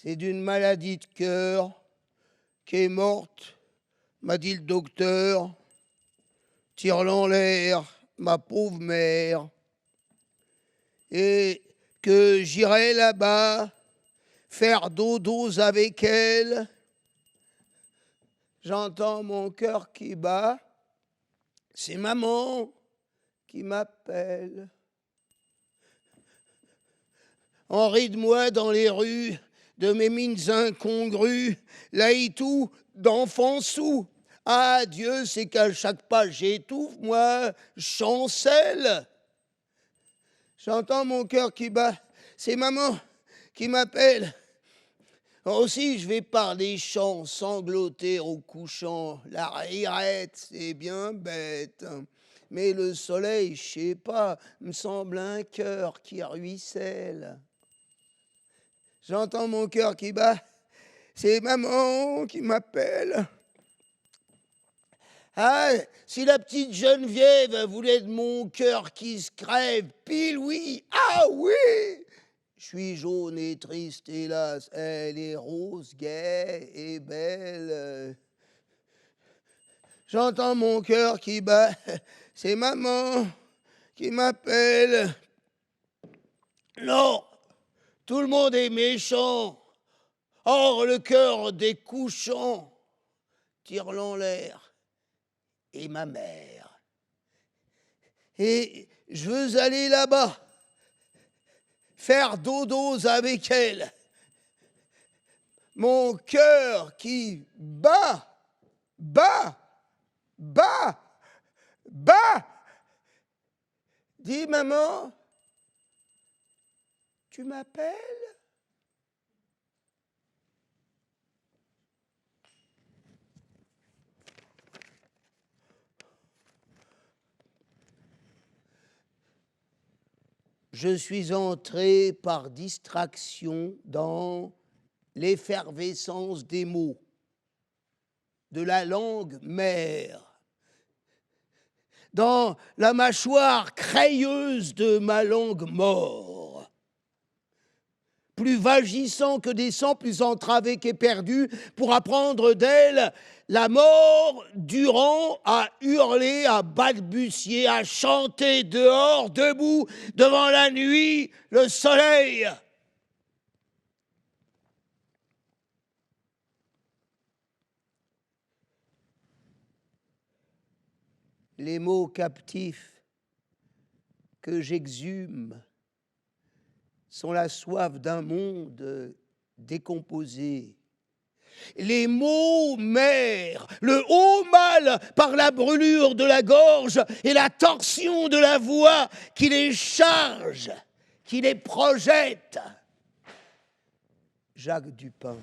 C'est d'une maladie de cœur qu'est morte, m'a dit le docteur. Tire-la en l'air, ma pauvre mère. Et que j'irai là-bas faire dodos avec elle. J'entends mon cœur qui bat. C'est maman qui m'appelle. On rit de moi dans les rues, de mes mines incongrues, laïtou d'enfants sous. Ah, Dieu, c'est qu'à chaque pas j'étouffe, moi, chancelle. J'entends mon cœur qui bat, c'est maman qui m'appelle. Aussi, je vais par des champs sangloter au couchant. La rirette, c'est bien bête. Mais le soleil, je sais pas, me semble un cœur qui ruisselle. J'entends mon cœur qui bat, c'est maman qui m'appelle. Ah, si la petite Geneviève voulait de mon cœur qui se crève, pile oui, ah oui. Je suis jaune et triste, hélas, elle est rose, gaie et belle. J'entends mon cœur qui bat, c'est maman qui m'appelle. Non, tout le monde est méchant. Or, le cœur des couchants tire-la en l'air. Et ma mère. Et je veux aller là-bas, faire dodos avec elle. Mon cœur qui bat, bat, bat, bat. Dis, maman, tu m'appelles ? Je suis entré par distraction dans l'effervescence des mots, de la langue mère, dans la mâchoire crayeuse de ma langue mort, plus vagissant que des sangs, plus entravé qu'éperdu, pour apprendre d'elle la mort durant à hurler, à balbutier, à chanter dehors, debout, devant la nuit, le soleil. Les mots captifs que j'exhume sont la soif d'un monde décomposé. Les mots mères, le haut mal par la brûlure de la gorge et la torsion de la voix qui les charge, qui les projette. Jacques Dupin.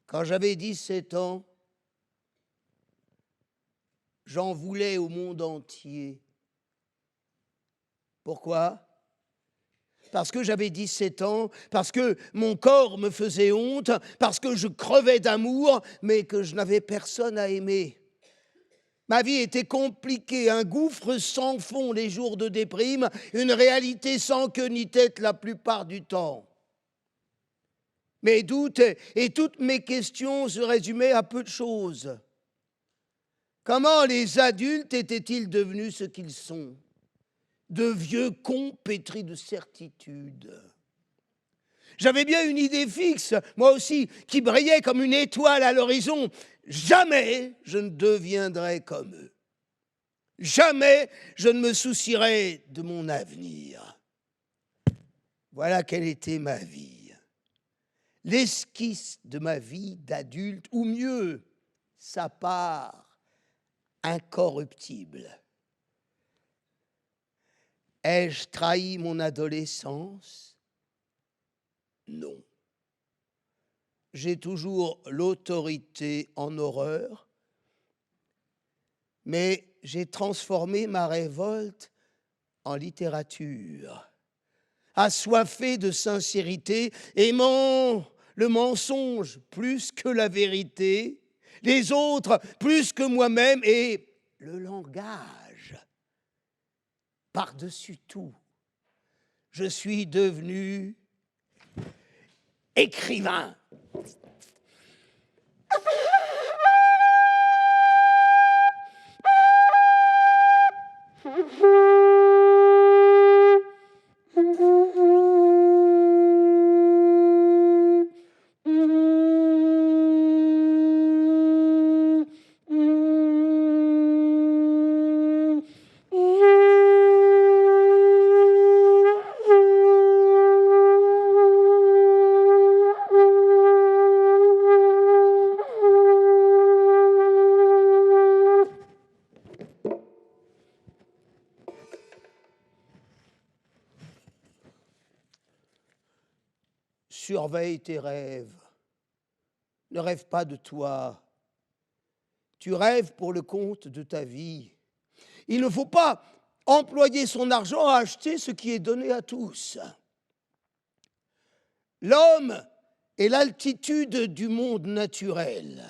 Quand j'avais 17 ans, j'en voulais au monde entier. Pourquoi ? Parce que j'avais 17 ans, parce que mon corps me faisait honte, parce que je crevais d'amour, mais que je n'avais personne à aimer. Ma vie était compliquée, un gouffre sans fond les jours de déprime, une réalité sans queue ni tête la plupart du temps. Mes doutes et toutes mes questions se résumaient à peu de choses. Comment les adultes étaient-ils devenus ce qu'ils sont ? De vieux cons pétris de certitude. J'avais bien une idée fixe, moi aussi, qui brillait comme une étoile à l'horizon. Jamais je ne deviendrai comme eux. Jamais je ne me soucierai de mon avenir. Voilà quelle était ma vie. L'esquisse de ma vie d'adulte, ou mieux, sa part incorruptible. Ai-je trahi mon adolescence ? Non. J'ai toujours l'autorité en horreur, mais j'ai transformé ma révolte en littérature. Assoiffé de sincérité, aimant le mensonge plus que la vérité, les autres plus que moi-même, et le langage par-dessus tout. Je suis devenu écrivain. Surveille tes rêves. Ne rêve pas de toi. Tu rêves pour le compte de ta vie. Il ne faut pas employer son argent à acheter ce qui est donné à tous. L'homme est l'altitude du monde naturel.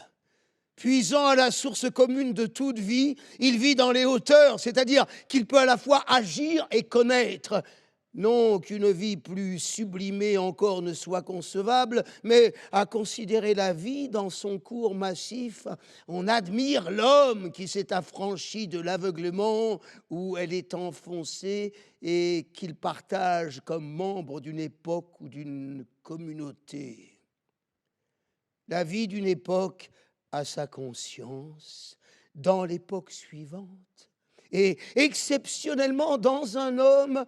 Puisant à la source commune de toute vie, il vit dans les hauteurs, c'est-à-dire qu'il peut à la fois agir et connaître. Non qu'une vie plus sublimée encore ne soit concevable, mais à considérer la vie dans son cours massif, on admire l'homme qui s'est affranchi de l'aveuglement où elle est enfoncée et qu'il partage comme membre d'une époque ou d'une communauté. La vie d'une époque a sa conscience dans l'époque suivante et exceptionnellement dans un homme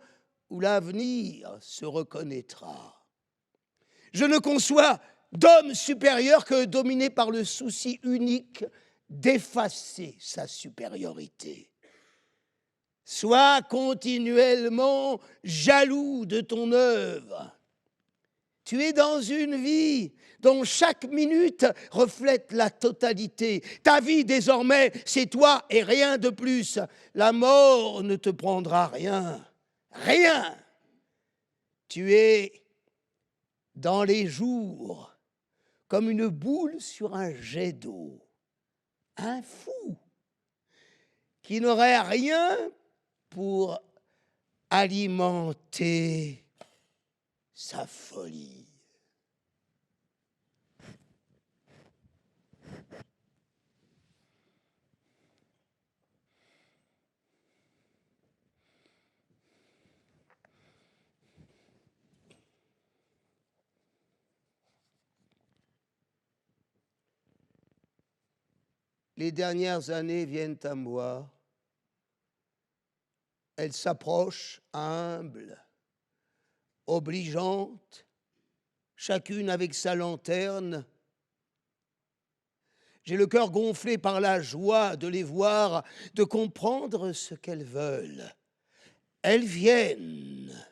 où l'avenir se reconnaîtra. Je ne conçois d'homme supérieur que dominé par le souci unique d'effacer sa supériorité. Sois continuellement jaloux de ton œuvre. Tu es dans une vie dont chaque minute reflète la totalité. Ta vie, désormais, c'est toi et rien de plus. La mort ne te prendra rien. Rien. Tu es dans les jours comme une boule sur un jet d'eau. Un fou qui n'aurait rien pour alimenter sa folie. Les dernières années viennent à moi. Elles s'approchent humbles, obligeantes, chacune avec sa lanterne. J'ai le cœur gonflé par la joie de les voir, de comprendre ce qu'elles veulent. Elles viennent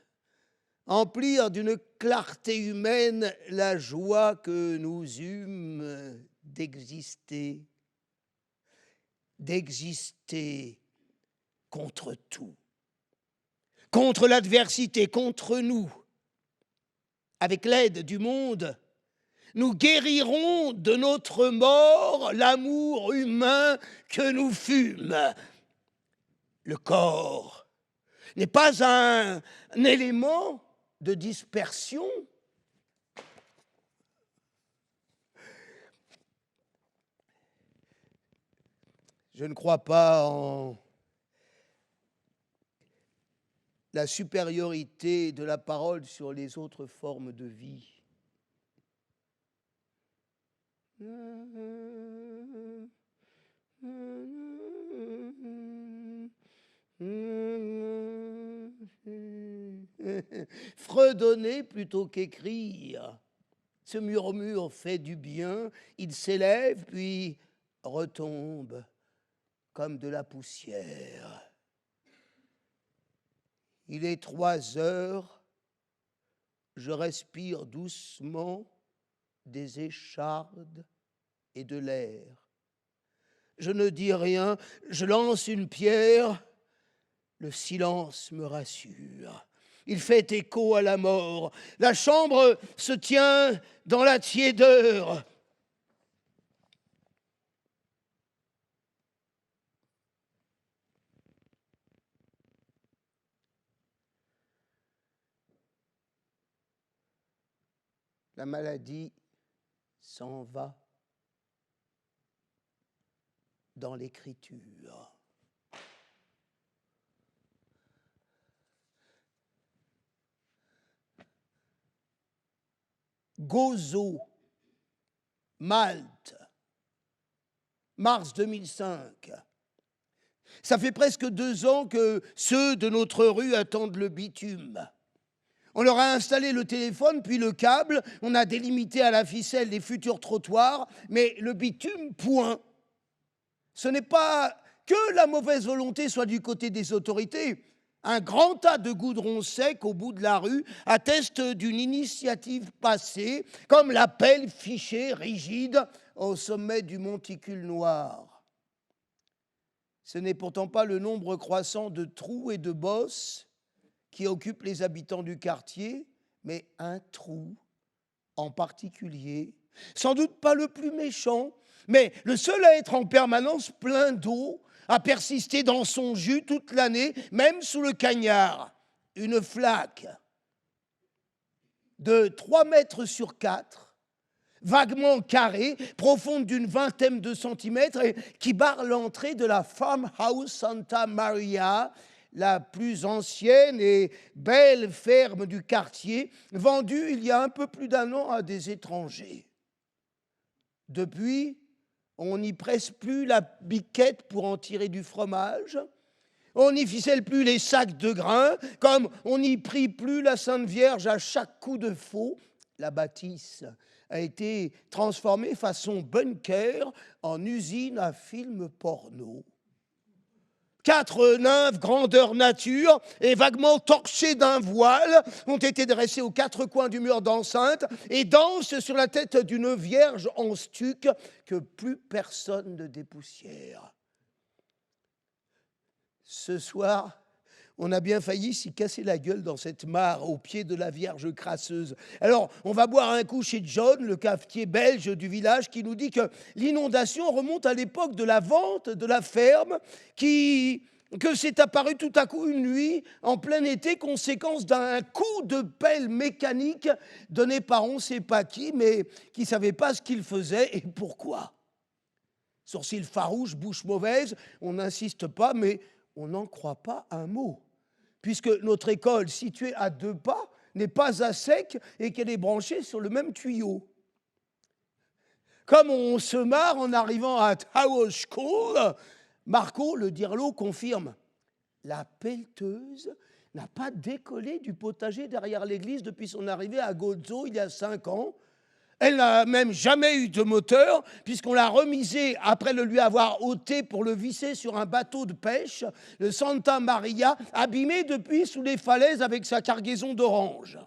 emplir d'une clarté humaine la joie que nous eûmes d'exister contre tout, contre l'adversité, contre nous. Avec l'aide du monde, nous guérirons de notre mort l'amour humain que nous fûmes. Le corps n'est pas un élément de dispersion. Je ne crois pas en la supériorité de la parole sur les autres formes de vie. Fredonner plutôt qu'écrire. Ce murmure fait du bien, il s'élève puis retombe comme de la poussière. Il est 3 heures, je respire doucement des échardes et de l'air. Je ne dis rien, je lance une pierre, le silence me rassure. Il fait écho à la mort. La chambre se tient dans la tiédeur. la maladie s'en va dans l'écriture. Gozo, Malte, mars 2005. Ça fait presque 2 ans que ceux de notre rue attendent le bitume. On leur a installé le téléphone, puis le câble, on a délimité à la ficelle les futurs trottoirs, mais le bitume, point. Ce n'est pas que la mauvaise volonté soit du côté des autorités. Un grand tas de goudron sec au bout de la rue atteste d'une initiative passée, comme la pelle fichée, rigide, au sommet du monticule noir. Ce n'est pourtant pas le nombre croissant de trous et de bosses qui occupent les habitants du quartier, mais un trou en particulier, sans doute pas le plus méchant, mais le seul à être en permanence plein d'eau, à persister dans son jus toute l'année, même sous le cagnard. Une flaque de 3 mètres sur 4, vaguement carrée, profonde d'une vingtaine de centimètres, et qui barre l'entrée de la Farmhouse Santa Maria, la plus ancienne et belle ferme du quartier, vendue il y a un peu plus d'1 an à des étrangers. Depuis, on n'y presse plus la biquette pour en tirer du fromage, on n'y ficelle plus les sacs de grains, comme on n'y prie plus la Sainte Vierge à chaque coup de faux. La bâtisse a été transformée façon bunker en usine à films porno. 4 nymphes grandeur nature et vaguement torchées d'un voile ont été dressées aux 4 coins du mur d'enceinte et dansent sur la tête d'une vierge en stuc que plus personne ne dépoussière. Ce soir, on a bien failli s'y casser la gueule dans cette mare au pied de la Vierge crasseuse. Alors, on va boire un coup chez John, le cafetier belge du village, qui nous dit que l'inondation remonte à l'époque de la vente de la ferme, que c'est apparu tout à coup une nuit, en plein été, conséquence d'un coup de pelle mécanique donné par on ne sait pas qui, mais qui ne savait pas ce qu'il faisait et pourquoi. Sourcils farouches, bouche mauvaise, on n'insiste pas, mais on n'en croit pas un mot, puisque notre école, située à 2 pas, n'est pas à sec et qu'elle est branchée sur le même tuyau. Comme on se marre en arrivant à Tower School, Marco, le dirlo, confirme « La pelleteuse n'a pas décollé du potager derrière l'église depuis son arrivée à Gozo il y a 5 ans. Elle n'a même jamais eu de moteur, puisqu'on l'a remisée après le lui avoir ôté pour le visser sur un bateau de pêche, le Santa Maria, abîmé depuis sous les falaises avec sa cargaison d'oranges. »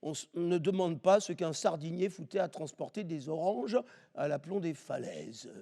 On ne demande pas ce qu'un sardinier foutait à transporter des oranges à l'aplomb des falaises.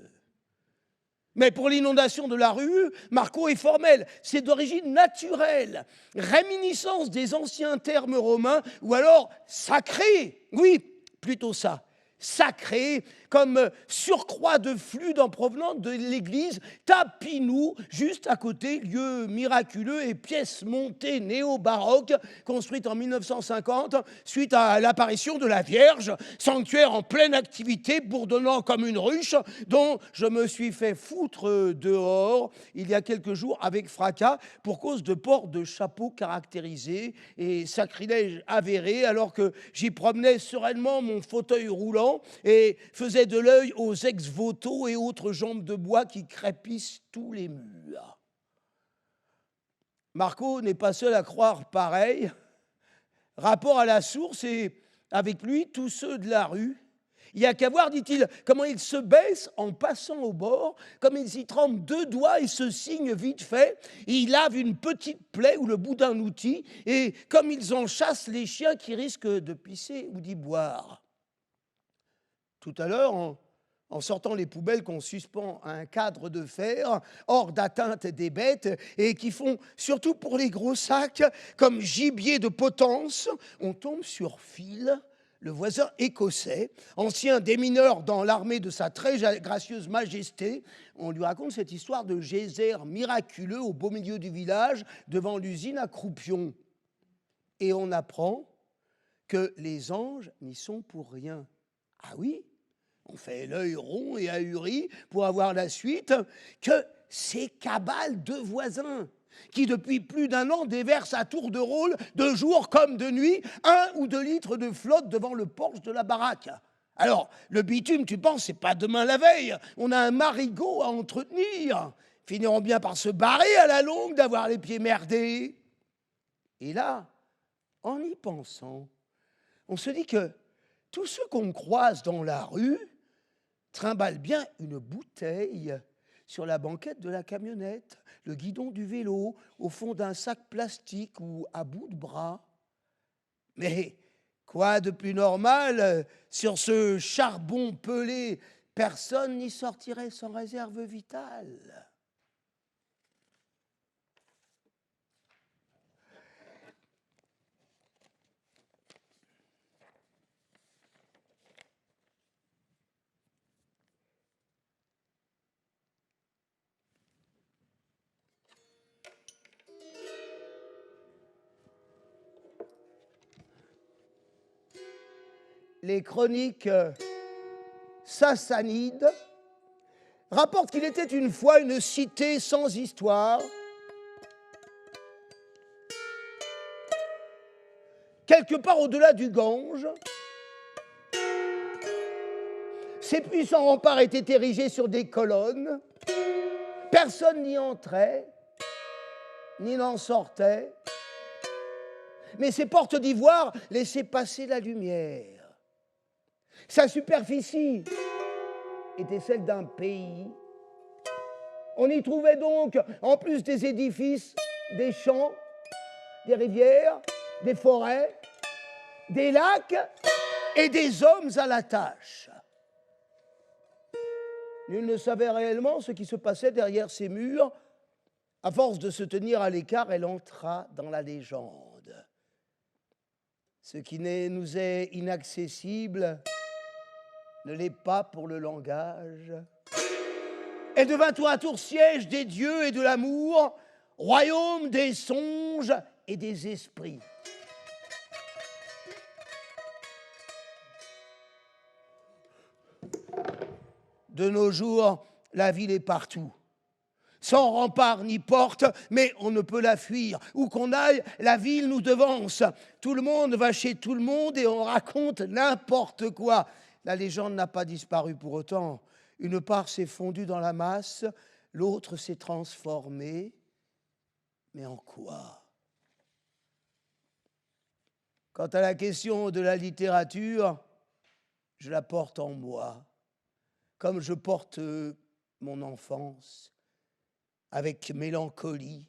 Mais pour l'inondation de la rue, Marco est formel, c'est d'origine naturelle, réminiscence des anciens termes romains, ou alors sacré, oui, plutôt ça, sacré, comme surcroît de fluide en provenance de l'église Tapinou, juste à côté, lieu miraculeux et pièce montée néo-baroque, construite en 1950, suite à l'apparition de la Vierge, sanctuaire en pleine activité, bourdonnant comme une ruche, dont je me suis fait foutre dehors il y a quelques jours avec fracas, pour cause de port de chapeau caractérisé et sacrilège avéré, alors que j'y promenais sereinement mon fauteuil roulant et faisais de l'œil aux ex-voto et autres jambes de bois qui crépissent tous les murs. Marco n'est pas seul à croire pareil. Rapport à la source et avec lui tous ceux de la rue. Il n'y a qu'à voir, dit-il, comment ils se baissent en passant au bord, comme ils y trempent 2 doigts et se signent vite fait. Ils lavent une petite plaie ou le bout d'un outil et comme ils en chassent les chiens qui risquent de pisser ou d'y boire. Tout à l'heure, en sortant les poubelles qu'on suspend à un cadre de fer, hors d'atteinte des bêtes, et qui font, surtout pour les gros sacs, comme gibier de potence, on tombe sur Phil, le voisin écossais, ancien démineur dans l'armée de sa très gracieuse majesté. On lui raconte cette histoire de geyser miraculeux au beau milieu du village, devant l'usine à croupion. Et on apprend que les anges n'y sont pour rien. Ah oui, on fait l'œil rond et ahuri pour avoir la suite, que ces cabales de voisins qui depuis plus d'1 an déversent à tour de rôle, de jour comme de nuit, 1 ou 2 litres de flotte devant le porche de la baraque. Alors, le bitume, tu penses, c'est pas demain la veille, on a un marigot à entretenir, finiront bien par se barrer à la longue d'avoir les pieds merdés. Et là, en y pensant, on se dit que tous ceux qu'on croise dans la rue trimballent bien une bouteille sur la banquette de la camionnette, le guidon du vélo, au fond d'un sac plastique ou à bout de bras. Mais quoi de plus normal, sur ce charbon pelé, personne n'y sortirait sans réserve vitale. Les chroniques sassanides rapportent qu'il était une fois une cité sans histoire, quelque part au-delà du Gange. Ses puissants remparts étaient érigés sur des colonnes. Personne n'y entrait, ni n'en sortait. Mais ses portes d'ivoire laissaient passer la lumière. Sa superficie était celle d'un pays. On y trouvait donc, en plus des édifices, des champs, des rivières, des forêts, des lacs et des hommes à la tâche. Nul ne savait réellement ce qui se passait derrière ces murs. À force de se tenir à l'écart, elle entra dans la légende. Ce qui nous est inaccessible ne l'est pas pour le langage. Elle devint tour à tour siège des dieux et de l'amour, royaume des songes et des esprits. De nos jours, la ville est partout. Sans rempart ni porte, mais on ne peut la fuir. Où qu'on aille, la ville nous devance. Tout le monde va chez tout le monde et on raconte n'importe quoi. La légende n'a pas disparu pour autant. Une part s'est fondue dans la masse, l'autre s'est transformée. Mais en quoi? Quant à la question de la littérature, je la porte en moi, comme je porte mon enfance, avec mélancolie.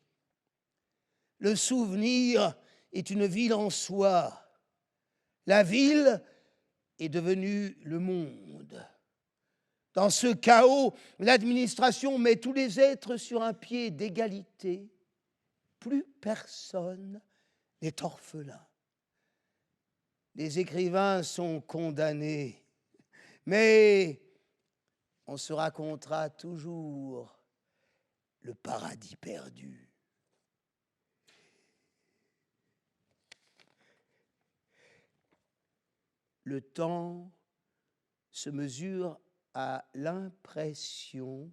Le souvenir est une ville en soi. La ville est devenue le monde. Dans ce chaos, l'administration met tous les êtres sur un pied d'égalité. Plus personne n'est orphelin. Les écrivains sont condamnés, mais on se racontera toujours le paradis perdu. Le temps se mesure à l'impression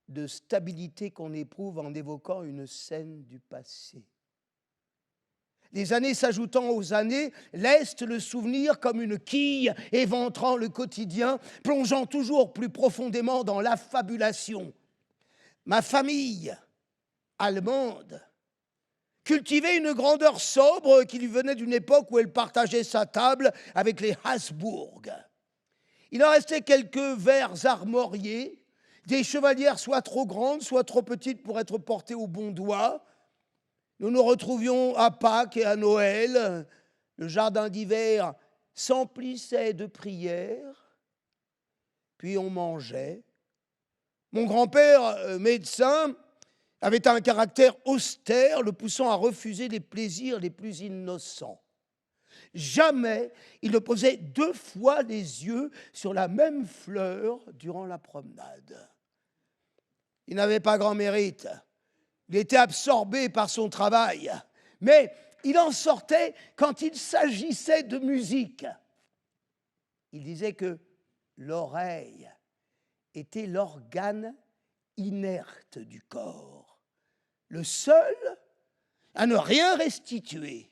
de stabilité qu'on éprouve en évoquant une scène du passé. Les années s'ajoutant aux années, laissent le souvenir comme une quille éventrant le quotidien, plongeant toujours plus profondément dans l'affabulation. Ma famille, allemande, cultivait une grandeur sobre qui lui venait d'une époque où elle partageait sa table avec les Habsbourg. Il en restait quelques verres armoriés, des chevalières soit trop grandes, soit trop petites pour être portées au bon doigt. Nous nous retrouvions à Pâques et à Noël. Le jardin d'hiver s'emplissait de prières, puis on mangeait. Mon grand-père, médecin, avait un caractère austère, le poussant à refuser les plaisirs les plus innocents. Jamais il ne posait 2 fois les yeux sur la même fleur durant la promenade. Il n'avait pas grand mérite. Il était absorbé par son travail. Mais il en sortait quand il s'agissait de musique. Il disait que l'oreille était l'organe inerte du corps, le seul à ne rien restituer.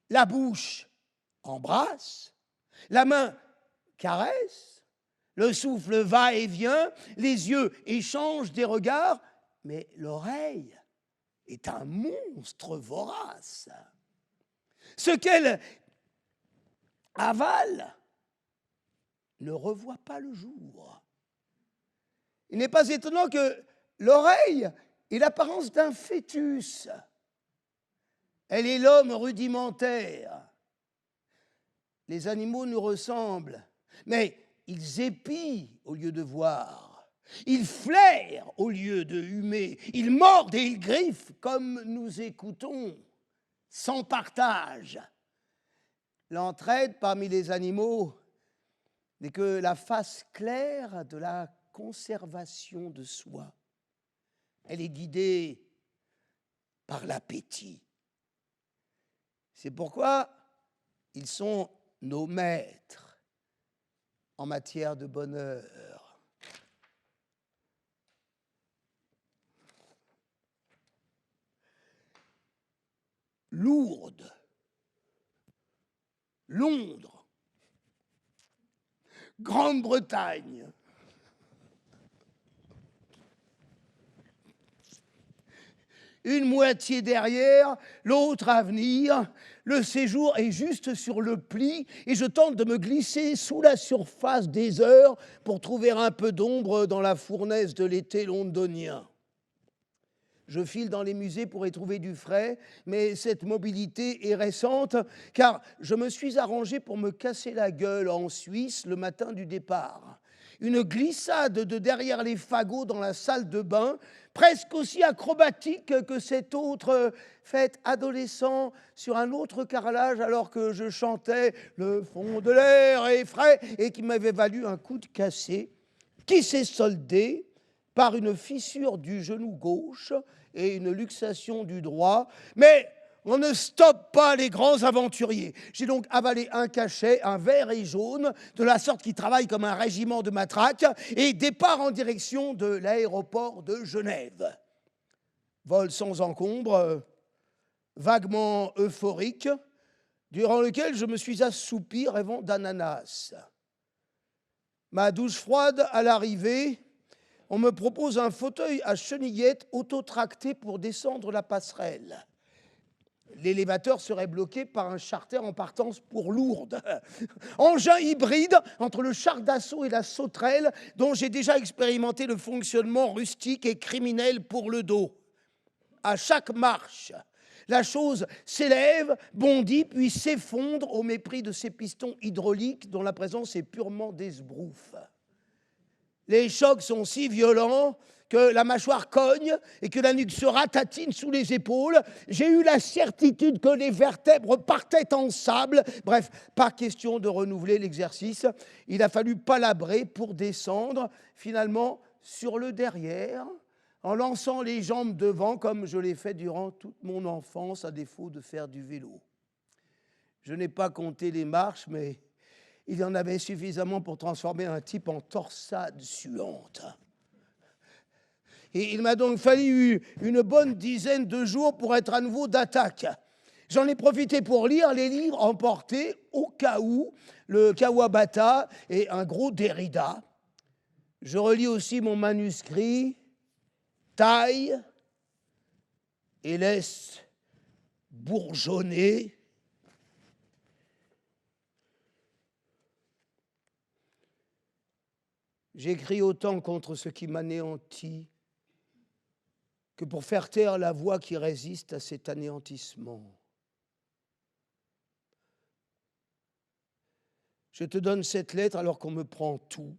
La bouche embrasse, la main caresse, le souffle va et vient, les yeux échangent des regards, mais l'oreille est un monstre vorace. Ce qu'elle avale ne revoit pas le jour. Il n'est pas étonnant que l'oreille ait l'apparence d'un fœtus. Elle est l'homme rudimentaire. Les animaux nous ressemblent, mais ils épient au lieu de voir. Ils flairent au lieu de humer. Ils mordent et ils griffent comme nous écoutons, sans partage. L'entraide parmi les animaux n'est que la face claire de la conservation de soi. Elle est guidée par l'appétit. C'est pourquoi ils sont nos maîtres en matière de bonheur. Lourdes, Londres, Grande-Bretagne, une moitié derrière, l'autre à venir. Le séjour est juste sur le pli et je tente de me glisser sous la surface des heures pour trouver un peu d'ombre dans la fournaise de l'été londonien. Je file dans les musées pour y trouver du frais, mais cette mobilité est récente car je me suis arrangé pour me casser la gueule en Suisse le matin du départ. Une glissade de derrière les fagots dans la salle de bain, presque aussi acrobatique que cette autre fête adolescent sur un autre carrelage alors que je chantais « Le fond de l'air est frais » et qui m'avait valu un coup de cassé qui s'est soldé par une fissure du genou gauche et une luxation du droit. Mais on ne stoppe pas les grands aventuriers. J'ai donc avalé un cachet, un vert et jaune, de la sorte qui travaille comme un régiment de matraques, et départ en direction de l'aéroport de Genève. Vol sans encombre, vaguement euphorique, durant lequel je me suis assoupi rêvant d'ananas. Ma douche froide à l'arrivée, on me propose un fauteuil à chenillettes autotracté pour descendre la passerelle. L'élévateur serait bloqué par un charter en partance pour Lourdes. Engin hybride entre le char d'assaut et la sauterelle, dont j'ai déjà expérimenté le fonctionnement rustique et criminel pour le dos. À chaque marche, la chose s'élève, bondit, puis s'effondre au mépris de ces pistons hydrauliques dont la présence est purement d'esbrouf. Les chocs sont si violents que la mâchoire cogne et que la nuque se ratatine sous les épaules. J'ai eu la certitude que les vertèbres partaient en sable. Bref, pas question de renouveler l'exercice. Il a fallu palabrer pour descendre, finalement, sur le derrière, en lançant les jambes devant, comme je l'ai fait durant toute mon enfance, à défaut de faire du vélo. Je n'ai pas compté les marches, mais il y en avait suffisamment pour transformer un type en torsade suante. Et il m'a donc fallu une bonne dizaine de jours pour être à nouveau d'attaque. J'en ai profité pour lire les livres emportés au cas où, le Kawabata et un gros Derrida. Je relis aussi mon manuscrit, taille et laisse bourgeonner. J'écris autant contre ce qui m'anéantit que pour faire taire la voix qui résiste à cet anéantissement. Je te donne cette lettre alors qu'on me prend tout.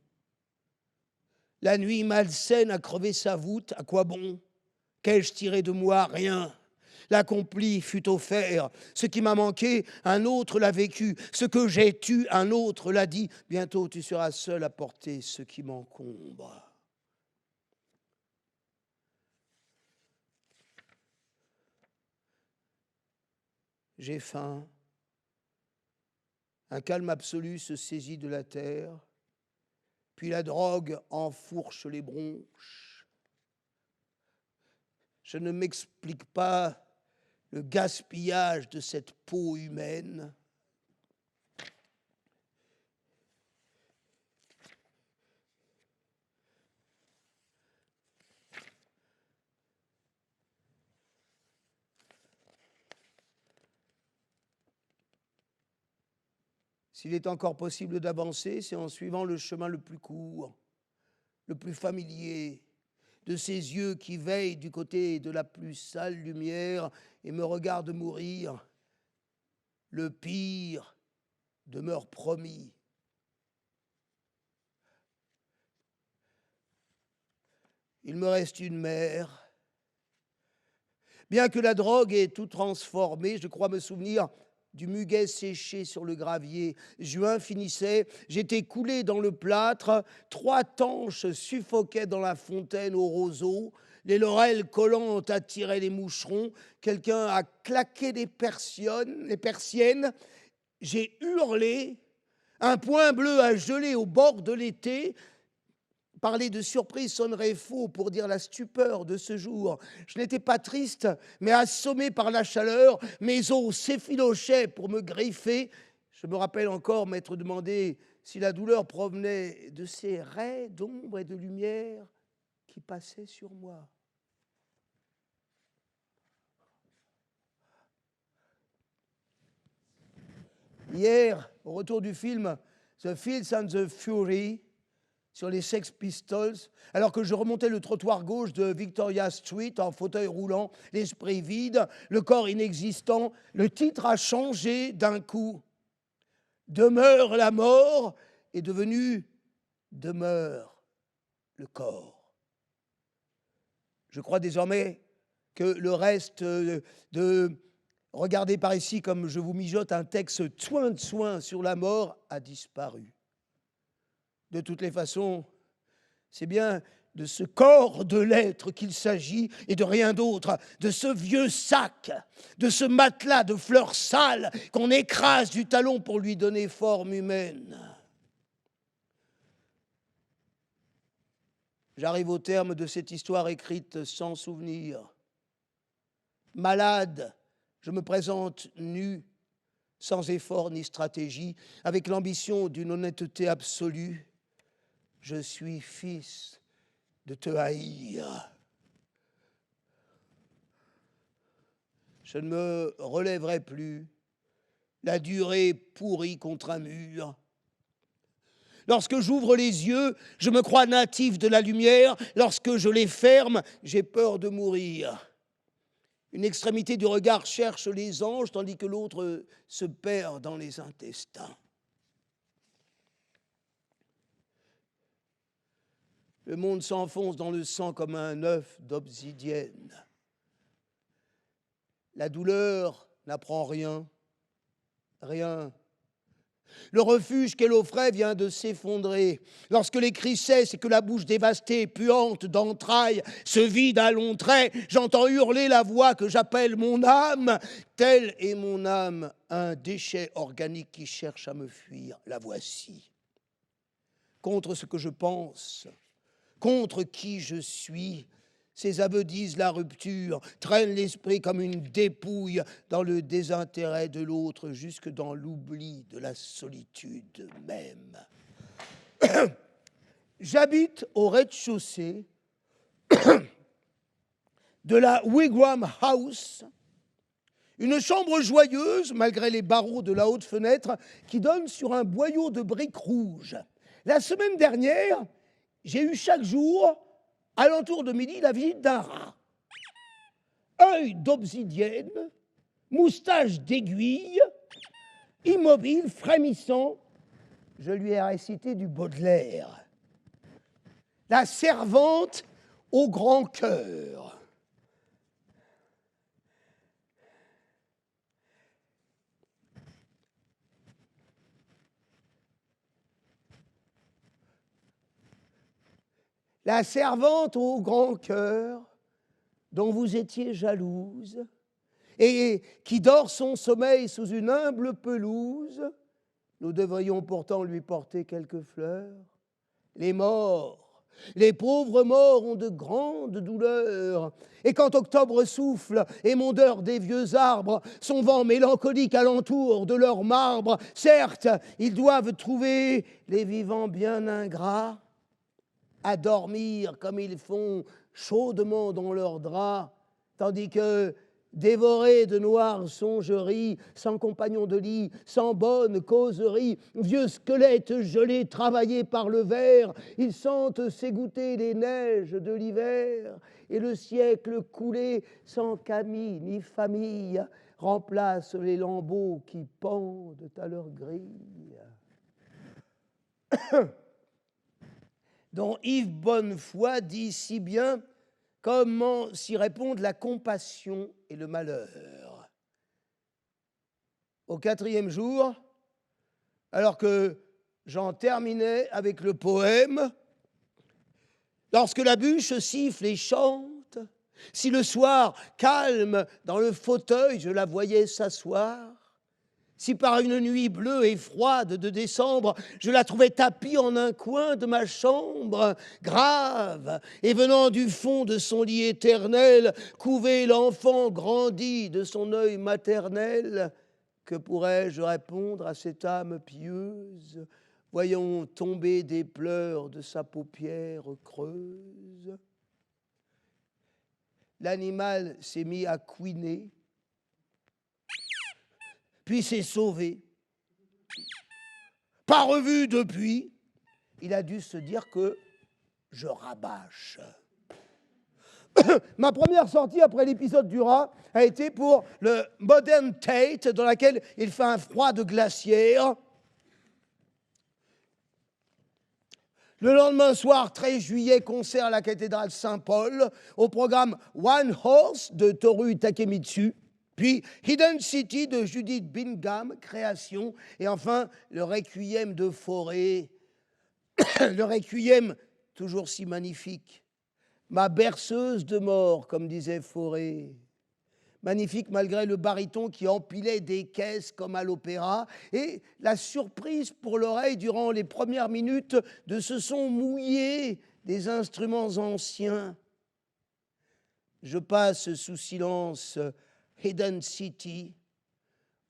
La nuit malsaine a crevé sa voûte, à quoi bon? Qu'ai-je tiré de moi? Rien. L'accompli fut offert. Ce qui m'a manqué, un autre l'a vécu. Ce que j'ai tu, un autre l'a dit. Bientôt tu seras seul à porter ce qui m'encombre. j'ai faim. Un calme absolu se saisit de la terre, puis la drogue enfourche les bronches. Je ne m'explique pas le gaspillage de cette peau humaine. S'il est encore possible d'avancer, c'est en suivant le chemin le plus court, le plus familier, de ces yeux qui veillent du côté de la plus sale lumière et me regardent mourir. Le pire demeure promis. Il me reste une mère. Bien que la drogue ait tout transformé, je crois me souvenir du muguet séché sur le gravier. Juin finissait, j'étais coulé dans le plâtre, 3 tanches suffoquaient dans la fontaine aux roseaux, les laurels collantes attiraient les moucherons, quelqu'un a claqué les persiennes, j'ai hurlé, un point bleu a gelé au bord de l'été. Parler de surprise sonnerait faux pour dire la stupeur de ce jour. Je n'étais pas triste, mais assommé par la chaleur, mes os s'effilochaient pour me griffer. Je me rappelle encore m'être demandé si la douleur provenait de ces raies d'ombre et de lumière qui passaient sur moi. Hier, au retour du film The Fields and the Fury, sur les Sex Pistols, alors que je remontais le trottoir gauche de Victoria Street en fauteuil roulant, l'esprit vide, le corps inexistant, le titre a changé d'un coup. Demeure la mort est devenu demeure le corps. Je crois désormais que le reste de regarder par ici comme je vous mijote un texte soin de soin sur la mort a disparu. De toutes les façons, c'est bien de ce corps de l'être qu'il s'agit et de rien d'autre, de ce vieux sac, de ce matelas de fleurs sales qu'on écrase du talon pour lui donner forme humaine. J'arrive au terme de cette histoire écrite sans souvenir. Malade, je me présente nu, sans effort ni stratégie, avec l'ambition d'une honnêteté absolue. Je suis fils de te haïr. Je ne me relèverai plus, la durée pourrie contre un mur. Lorsque j'ouvre les yeux, je me crois natif de la lumière. Lorsque je les ferme, j'ai peur de mourir. Une extrémité du regard cherche les anges, tandis que l'autre se perd dans les intestins. Le monde s'enfonce dans le sang comme un œuf d'obsidienne. La douleur n'apprend rien, rien. Le refuge qu'elle offrait vient de s'effondrer. Lorsque les cris cessent et que la bouche dévastée, puante d'entrailles, se vide à longs traits, j'entends hurler la voix que j'appelle mon âme. Telle est mon âme, un déchet organique qui cherche à me fuir. La voici. Contre ce que je pense, contre qui je suis, ces aveux disent la rupture, traînent l'esprit comme une dépouille dans le désintérêt de l'autre, jusque dans l'oubli de la solitude même. J'habite au rez-de-chaussée de la Wigwam House, une chambre joyeuse, malgré les barreaux de la haute fenêtre, qui donne sur un boyau de briques rouges. La semaine dernière, j'ai eu chaque jour, alentour de midi, la visite d'un rat. Œil d'obsidienne, moustache d'aiguille, immobile, frémissant, je lui ai récité du Baudelaire. La servante au grand cœur. La servante au grand cœur dont vous étiez jalouse et qui dort son sommeil sous une humble pelouse, nous devrions pourtant lui porter quelques fleurs. Les morts, les pauvres morts ont de grandes douleurs. Et quand octobre souffle, émondeur des vieux arbres, son vent mélancolique alentour de leur marbre, certes, ils doivent trouver les vivants bien ingrats, à dormir comme ils font chaudement dans leurs draps, tandis que, dévorés de noires songeries, sans compagnon de lit, sans bonne causerie, vieux squelettes gelés, travaillés par le ver, ils sentent s'égoutter les neiges de l'hiver, et le siècle coulé, sans qu'amis ni famille, remplace les lambeaux qui pendent à leur grille. Dont Yves Bonnefoy dit si bien comment s'y répondent la compassion et le malheur. Au 4e jour, alors que j'en terminais avec le poème, lorsque la bûche siffle et chante, si le soir, calme dans le fauteuil, je la voyais s'asseoir, si par une nuit bleue et froide de décembre, je la trouvais tapie en un coin de ma chambre, grave, et venant du fond de son lit éternel, couver l'enfant grandi de son œil maternel, que pourrais-je répondre à cette âme pieuse, voyant tomber des pleurs de sa paupière creuse? L'animal s'est mis à couiner, puis s'est sauvé. Pas revu depuis, il a dû se dire que je rabâche. Ma première sortie après l'épisode du rat a été pour le Modern Tate, dans laquelle il fait un froid de glaciaire. Le lendemain soir, 13 juillet, concert à la cathédrale Saint-Paul, au programme One Horse de Toru Takemitsu, puis Hidden City de Judith Bingham, création, et enfin le Requiem de Fauré, le Requiem toujours si magnifique, ma berceuse de mort, comme disait Fauré. Magnifique malgré le baryton qui empilait des caisses comme à l'opéra, et la surprise pour l'oreille durant les premières minutes de ce son mouillé des instruments anciens. Je passe sous silence Hidden City,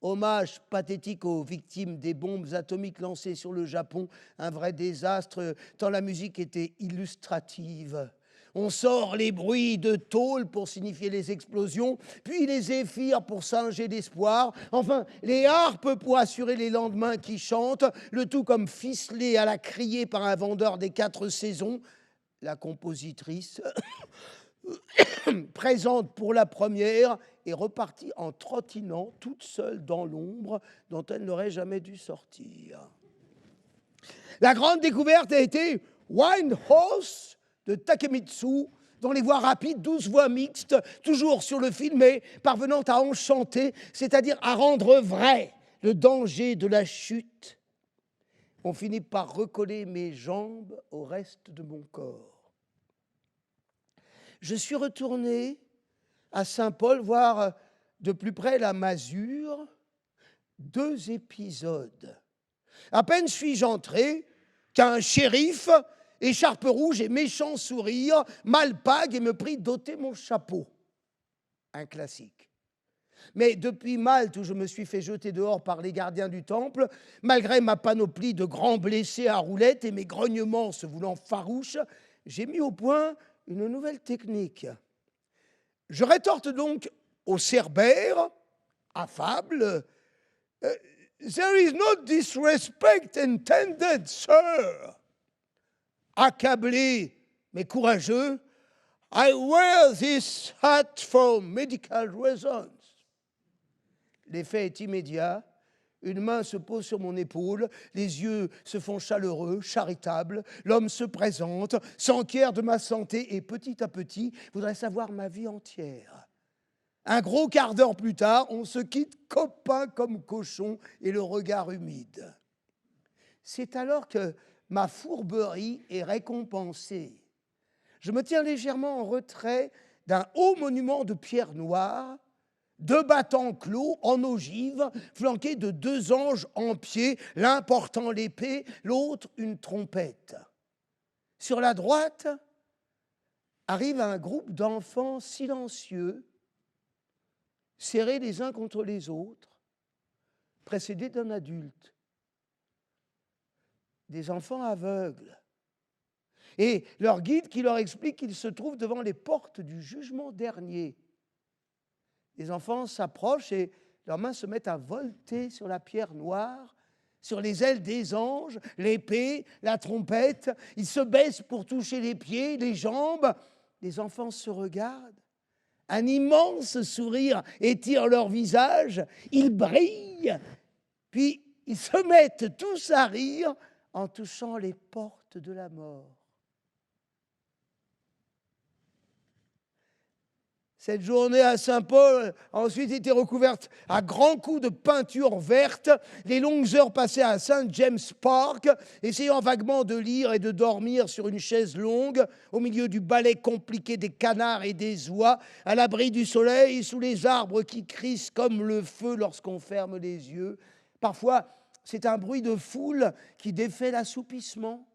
hommage pathétique aux victimes des bombes atomiques lancées sur le Japon, un vrai désastre tant la musique était illustrative. On sort les bruits de tôle pour signifier les explosions, puis les zéphyrs pour singer l'espoir, enfin les harpes pour assurer les lendemains qui chantent, le tout comme ficelé à la criée par un vendeur des 4 saisons, la compositrice présente pour la première et repartie en trottinant toute seule dans l'ombre dont elle n'aurait jamais dû sortir. La grande découverte a été Wind Horse de Takemitsu, dont les voix rapides, 12 voix mixtes, toujours sur le fil, mais parvenant à enchanter, c'est-à-dire à rendre vrai le danger de la chute. On finit par recoller mes jambes au reste de mon corps. Je suis retourné à Saint-Paul voir de plus près la masure. 2 épisodes. À peine suis-je entré qu'un shérif, écharpe rouge et méchant sourire, m'alpague et me prie d'ôter mon chapeau. Un classique. Mais depuis Malte, où je me suis fait jeter dehors par les gardiens du temple, malgré ma panoplie de grands blessés à roulettes et mes grognements se voulant farouches, j'ai mis au point une nouvelle technique. Je rétorte donc au cerbère, affable, « There is no disrespect intended, sir !» Accablé, mais courageux, « I wear this hat for medical reasons. » L'effet est immédiat. Une main se pose sur mon épaule, les yeux se font chaleureux, charitables, l'homme se présente, s'enquiert de ma santé et petit à petit voudrait savoir ma vie entière. Un gros quart d'heure plus tard, on se quitte copains comme cochons et le regard humide. C'est alors que ma fourberie est récompensée. Je me tiens légèrement en retrait d'un haut monument de pierre noire, 2 battants clos en ogive, flanqués de 2 anges en pied, l'un portant l'épée, l'autre une trompette. Sur la droite arrive un groupe d'enfants silencieux, serrés les uns contre les autres, précédés d'un adulte. Des enfants aveugles. Et leur guide qui leur explique qu'ils se trouvent devant les portes du jugement dernier. Les enfants s'approchent et leurs mains se mettent à volter sur la pierre noire, sur les ailes des anges, l'épée, la trompette. Ils se baissent pour toucher les pieds, les jambes. Les enfants se regardent. Un immense sourire étire leur visage. Ils brillent. Puis ils se mettent tous à rire en touchant les portes de la mort. Cette journée à Saint-Paul a ensuite été recouverte à grands coups de peinture verte. Les longues heures passées à St. James Park, essayant vaguement de lire et de dormir sur une chaise longue, au milieu du ballet compliqué des canards et des oies, à l'abri du soleil, sous les arbres qui crissent comme le feu lorsqu'on ferme les yeux. Parfois, c'est un bruit de foule qui défait l'assoupissement.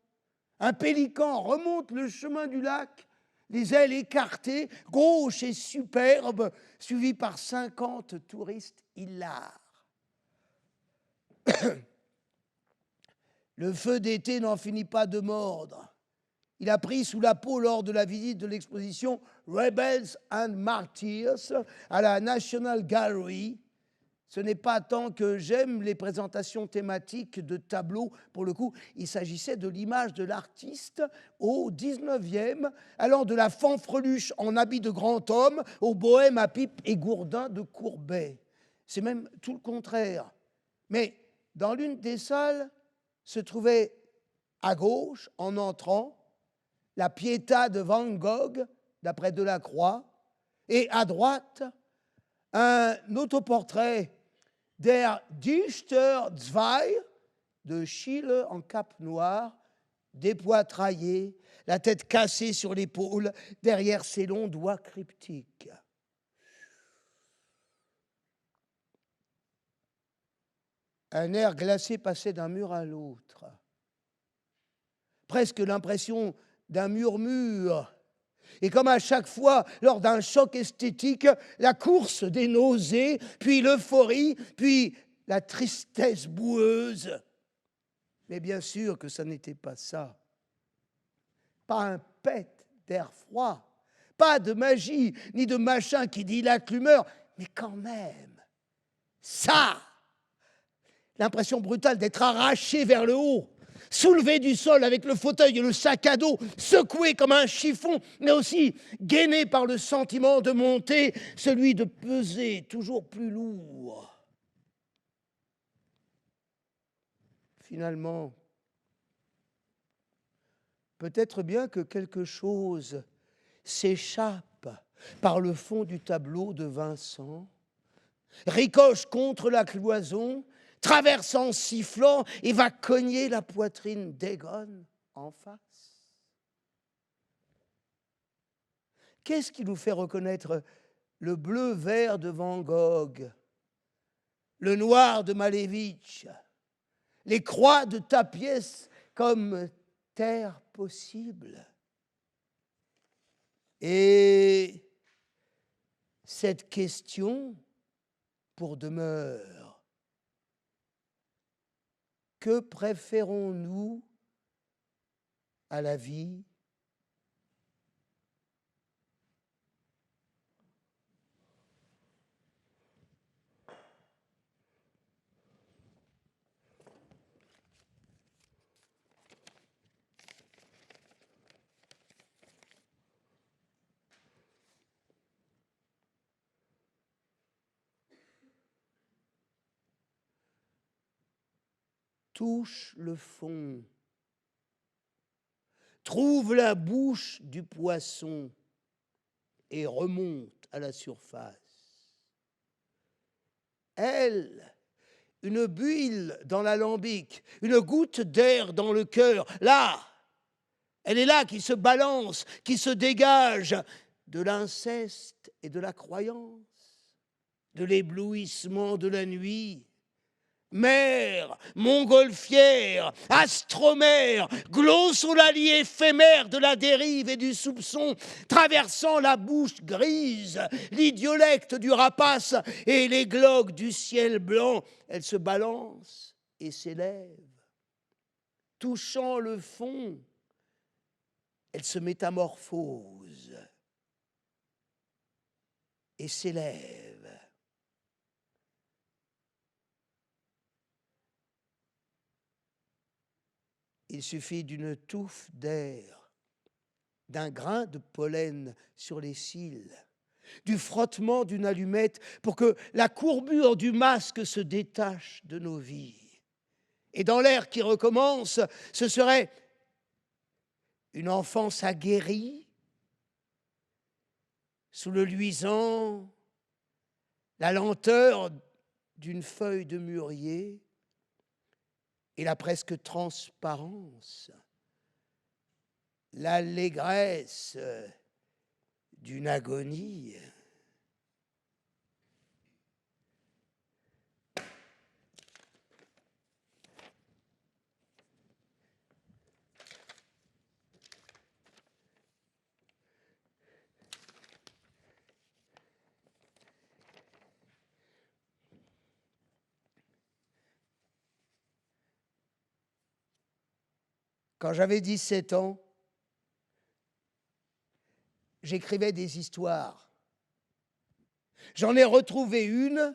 Un pélican remonte le chemin du lac, les ailes écartées, gauche et superbe, suivi par 50 touristes hilars. Le feu d'été n'en finit pas de mordre. Il a pris sous la peau lors de la visite de l'exposition Rebels and Martyrs à la National Gallery. Ce n'est pas tant que j'aime les présentations thématiques de tableaux. Pour le coup, il s'agissait de l'image de l'artiste au 19e, allant de la fanfreluche en habit de grand homme au bohème à pipe et gourdin de Courbet. C'est même tout le contraire. Mais dans l'une des salles se trouvait à gauche, en entrant, la Pietà de Van Gogh, d'après Delacroix, et à droite, un autoportrait Der Dichter Zwei de Schiele en cape noire, dépoitraillé, la tête cassée sur l'épaule, derrière ses longs doigts cryptiques. Un air glacé passait d'un mur à l'autre. Presque l'impression d'un murmure. Et comme à chaque fois, lors d'un choc esthétique, la course des nausées, puis l'euphorie, puis la tristesse boueuse. Mais bien sûr que ça n'était pas ça. Pas un pet d'air froid, pas de magie, ni de machin qui dilate l'humeur, mais quand même, ça, l'impression brutale d'être arraché vers le haut, soulevé du sol avec le fauteuil et le sac à dos, secoué comme un chiffon, mais aussi gainé par le sentiment de monter, celui de peser toujours plus lourd. Finalement, peut-être bien que quelque chose s'échappe par le fond du tableau de Vincent, ricoche contre la cloison, traverse en sifflant et va cogner la poitrine d'Egon en face. Qu'est-ce qui nous fait reconnaître le bleu-vert de Van Gogh, le noir de Malevich, les croix de Tapies comme terre possible? Et cette question pour demeure: que préférons-nous à la vie? Touche le fond, trouve la bouche du poisson et remonte à la surface. Elle, une bulle dans l'alambic, une goutte d'air dans le cœur, là, elle est là qui se balance, qui se dégage de l'inceste et de la croyance. de l'éblouissement de la nuit. Mer, montgolfière, astromère, glossolalie éphémère de la dérive et du soupçon, traversant la bouche grise, l'idiolecte du rapace et les glogues du ciel blanc, elle se balance et s'élève. Touchant le fond, elle se métamorphose et s'élève. Il suffit d'une touffe d'air, d'un grain de pollen sur les cils, du frottement d'une allumette pour que la courbure du masque se détache de nos vies. Et dans l'air qui recommence, ce serait une enfance aguerrie, sous le luisant, la lenteur d'une feuille de mûrier, et la presque transparence, l'allégresse d'une agonie. Quand j'avais 17 ans, j'écrivais des histoires. J'en ai retrouvé une.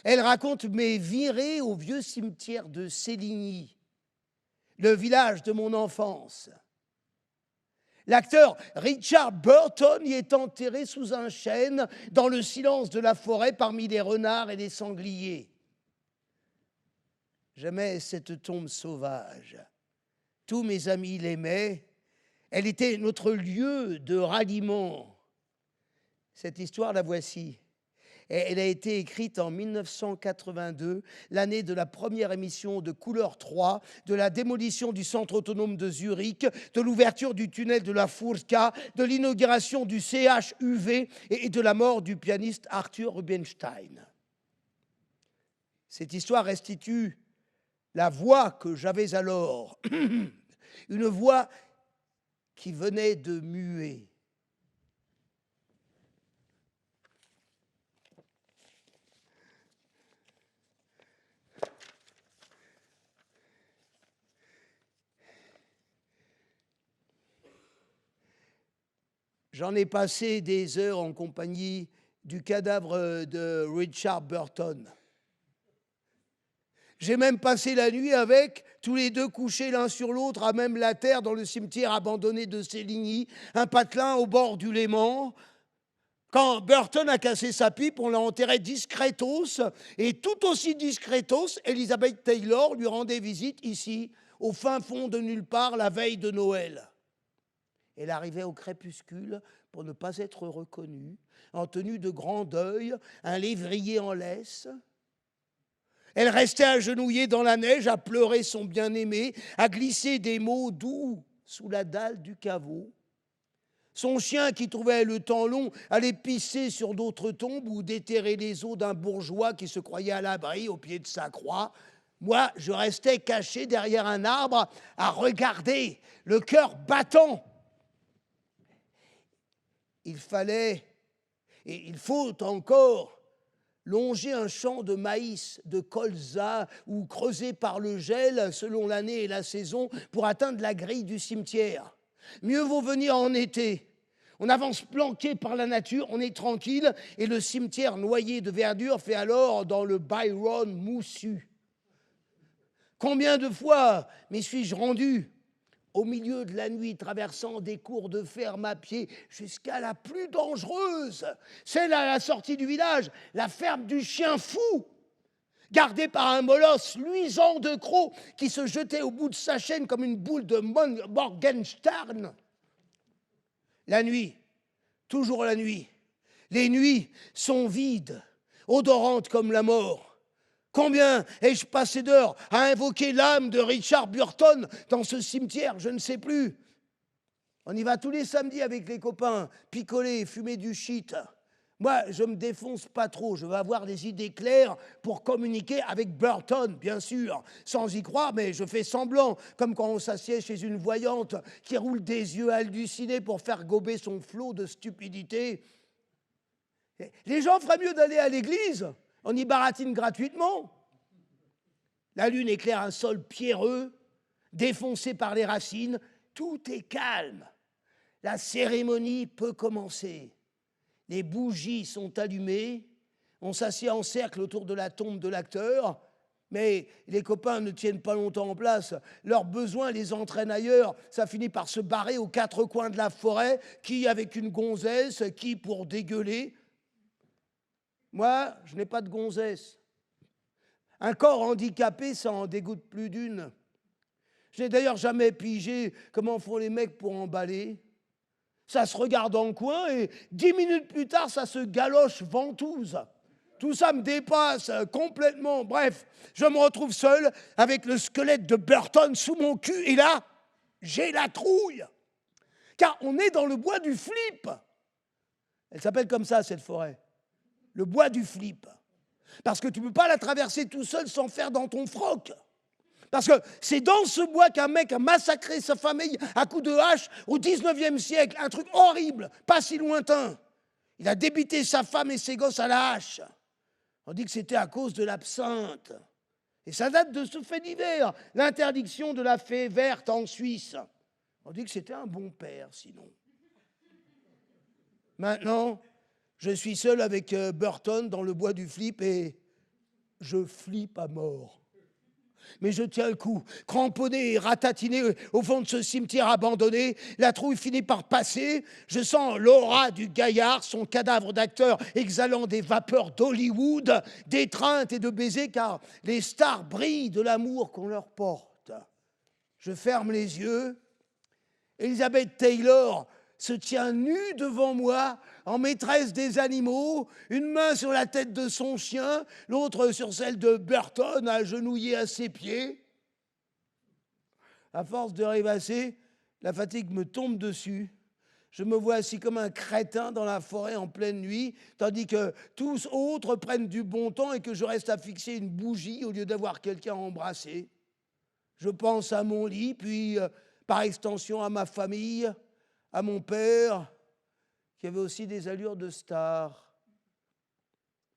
Elle raconte mes virées au vieux cimetière de Séligny, le village de mon enfance. L'acteur Richard Burton y est enterré sous un chêne, dans le silence de la forêt, parmi les renards et les sangliers. J'aimais cette tombe sauvage. Tous mes amis l'aimaient. Elle était notre lieu de ralliement. Cette histoire, la voici. Elle a été écrite en 1982, l'année de la première émission de Couleur 3, de la démolition du centre autonome de Zurich, de l'ouverture du tunnel de la Furka, de l'inauguration du CHUV et de la mort du pianiste Arthur Rubinstein. Cette histoire restitue la voix que j'avais alors, une voix qui venait de muer. J'en ai passé des heures en compagnie du cadavre de Richard Burton. J'ai même passé la nuit avec, tous les deux couchés l'un sur l'autre, à même la terre dans le cimetière abandonné de Séligny, un patelin au bord du Léman. Quand Burton a cassé sa pipe, on l'a enterré discretos, et tout aussi discretos, Elizabeth Taylor lui rendait visite ici, au fin fond de nulle part, la veille de Noël. Elle arrivait au crépuscule pour ne pas être reconnue, en tenue de grand deuil, un lévrier en laisse. Elle restait agenouillée dans la neige, à pleurer son bien-aimé, à glisser des mots doux sous la dalle du caveau. Son chien, qui trouvait le temps long, allait pisser sur d'autres tombes ou déterrer les os d'un bourgeois qui se croyait à l'abri au pied de sa croix. Moi, je restais caché derrière un arbre à regarder, le cœur battant. Il fallait, et il faut encore, longer un champ de maïs, de colza, ou creuser par le gel, selon l'année et la saison, pour atteindre la grille du cimetière. Mieux vaut venir en été. On avance planqué par la nature, on est tranquille, et le cimetière noyé de verdure fait alors dans le Byron moussu. Combien de fois m'y suis-je rendu au milieu de la nuit, traversant des cours de ferme à pied, jusqu'à la plus dangereuse, celle à la sortie du village, la ferme du chien fou, gardée par un molosse luisant de crocs qui se jetait au bout de sa chaîne comme une boule de Morgenstern. La nuit, toujours la nuit, les nuits sont vides, odorantes comme la mort. Combien ai-je passé d'heures à invoquer l'âme de Richard Burton dans ce cimetière, je ne sais plus. On y va tous les samedis avec les copains, picoler, fumer du shit. Moi, je ne me défonce pas trop, je veux avoir des idées claires pour communiquer avec Burton, bien sûr, sans y croire, mais je fais semblant, comme quand on s'assied chez une voyante qui roule des yeux hallucinés pour faire gober son flot de stupidité. Les gens feraient mieux d'aller à l'église, on y baratine gratuitement. La lune éclaire un sol pierreux, défoncé par les racines, tout est calme. La cérémonie peut commencer. Les bougies sont allumées, on s'assied en cercle autour de la tombe de l'acteur, mais les copains ne tiennent pas longtemps en place. Leurs besoins les entraînent ailleurs. Ça finit par se barrer aux quatre coins de la forêt, qui avec une gonzesse, qui pour dégueuler. Moi, je n'ai pas de gonzesse. Un corps handicapé, ça en dégoûte plus d'une. Je n'ai d'ailleurs jamais pigé comment font les mecs pour emballer. Ça se regarde en coin et 10 minutes plus tard, ça se galoche ventouse. Tout ça me dépasse complètement. Bref, je me retrouve seul avec le squelette de Burton sous mon cul et là, j'ai la trouille. Car on est dans le bois du Flip. Elle s'appelle comme ça, cette forêt. Le bois du Flip. Parce que tu ne peux pas la traverser tout seul sans faire dans ton froc. Parce que c'est dans ce bois qu'un mec a massacré sa famille à coups de hache au 19e siècle. Un truc horrible, pas si lointain. Il a débité sa femme et ses gosses à la hache. On dit que c'était à cause de l'absinthe. Et ça date de ce fait divers, l'interdiction de la fée verte en Suisse. On dit que c'était un bon père, sinon. Maintenant, je suis seul avec Burton dans le bois du Flip et je flippe à mort. Mais je tiens le coup, cramponné et ratatiné au fond de ce cimetière abandonné. La trouille finit par passer. Je sens l'aura du gaillard, son cadavre d'acteur exhalant des vapeurs d'Hollywood, d'étreinte et de baisers, car les stars brillent de l'amour qu'on leur porte. Je ferme les yeux. Elizabeth Taylor se tient nue devant moi, en maîtresse des animaux, une main sur la tête de son chien, l'autre sur celle de Burton, agenouillé à ses pieds. À force de rêvasser, la fatigue me tombe dessus. Je me vois assis comme un crétin dans la forêt en pleine nuit, tandis que tous autres prennent du bon temps et que je reste à fixer une bougie au lieu d'avoir quelqu'un à embrasser. Je pense à mon lit, puis par extension à ma famille, à mon père, qui avait aussi des allures de star.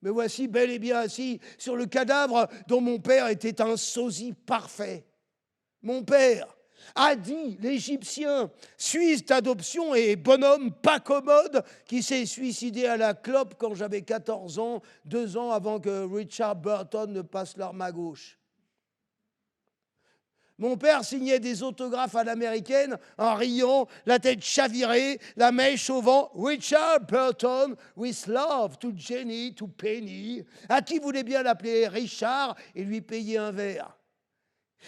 Me voici bel et bien assis sur le cadavre dont mon père était un sosie parfait. Mon père, Hadi, l'Égyptien, Suisse d'adoption et bonhomme pas commode, qui s'est suicidé à la clope quand j'avais 14 ans, 2 ans avant que Richard Burton ne passe l'arme à gauche. Mon père signait des autographes à l'américaine en riant, la tête chavirée, la mèche au vent. Richard Burton, with love to Jenny, to Penny. À qui voulait bien l'appeler Richard et lui payer un verre.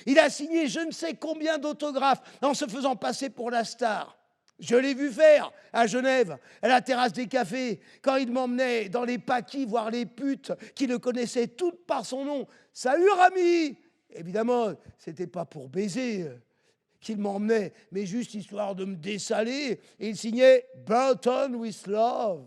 Il a signé je ne sais combien d'autographes en se faisant passer pour la star. Je l'ai vu faire à Genève, à la terrasse des cafés, quand il m'emmenait dans les paquis voir les putes qui le connaissaient toutes par son nom. « Salut Rami !» Évidemment, ce n'était pas pour baiser qu'il m'emmenait, mais juste histoire de me dessaler. Et il signait « Burton with love »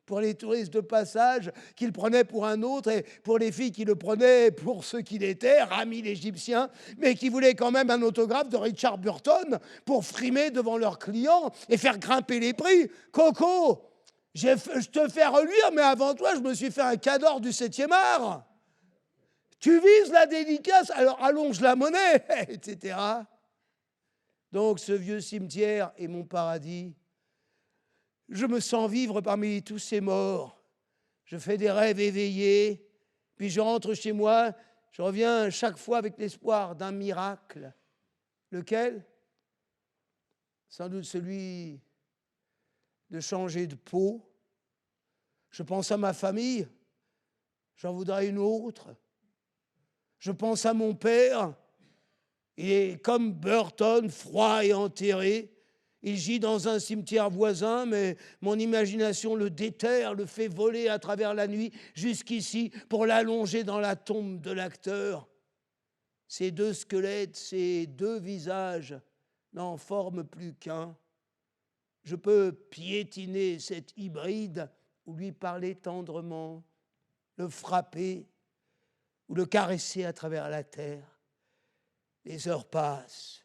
pour les touristes de passage qu'il prenait pour un autre et pour les filles qui le prenaient pour ce qu'il était, Rami l'Égyptien, mais qui voulaient quand même un autographe de Richard Burton pour frimer devant leurs clients et faire grimper les prix. Coco, je te fais relire, mais avant toi, je me suis fait un cador du 7e art. Tu vises la dédicace, alors allonge la monnaie, etc. Donc ce vieux cimetière est mon paradis. Je me sens vivre parmi tous ces morts. Je fais des rêves éveillés, puis je rentre chez moi, je reviens chaque fois avec l'espoir d'un miracle. Lequel? Sans doute celui de changer de peau. Je pense à ma famille, j'en voudrais une autre. Je pense à mon père, il est comme Burton, froid et enterré. Il gît dans un cimetière voisin, mais mon imagination le déterre, le fait voler à travers la nuit jusqu'ici pour l'allonger dans la tombe de l'acteur. Ces deux squelettes, ces deux visages n'en forment plus qu'un. Je peux piétiner cet hybride ou lui parler tendrement, le frapper ou le caresser à travers la terre. Les heures passent,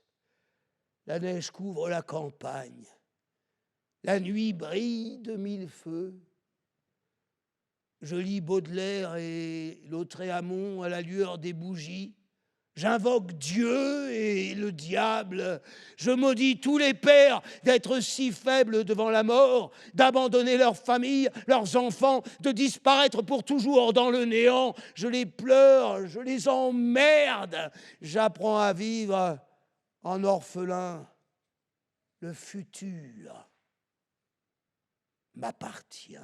la neige couvre la campagne, la nuit brille de mille feux. Je lis Baudelaire et Lautréamont à la lueur des bougies. J'invoque Dieu et le diable. Je maudis tous les pères d'être si faibles devant la mort, d'abandonner leur famille, leurs enfants, de disparaître pour toujours dans le néant. Je les pleure, je les emmerde. J'apprends à vivre en orphelin. Le futur m'appartient.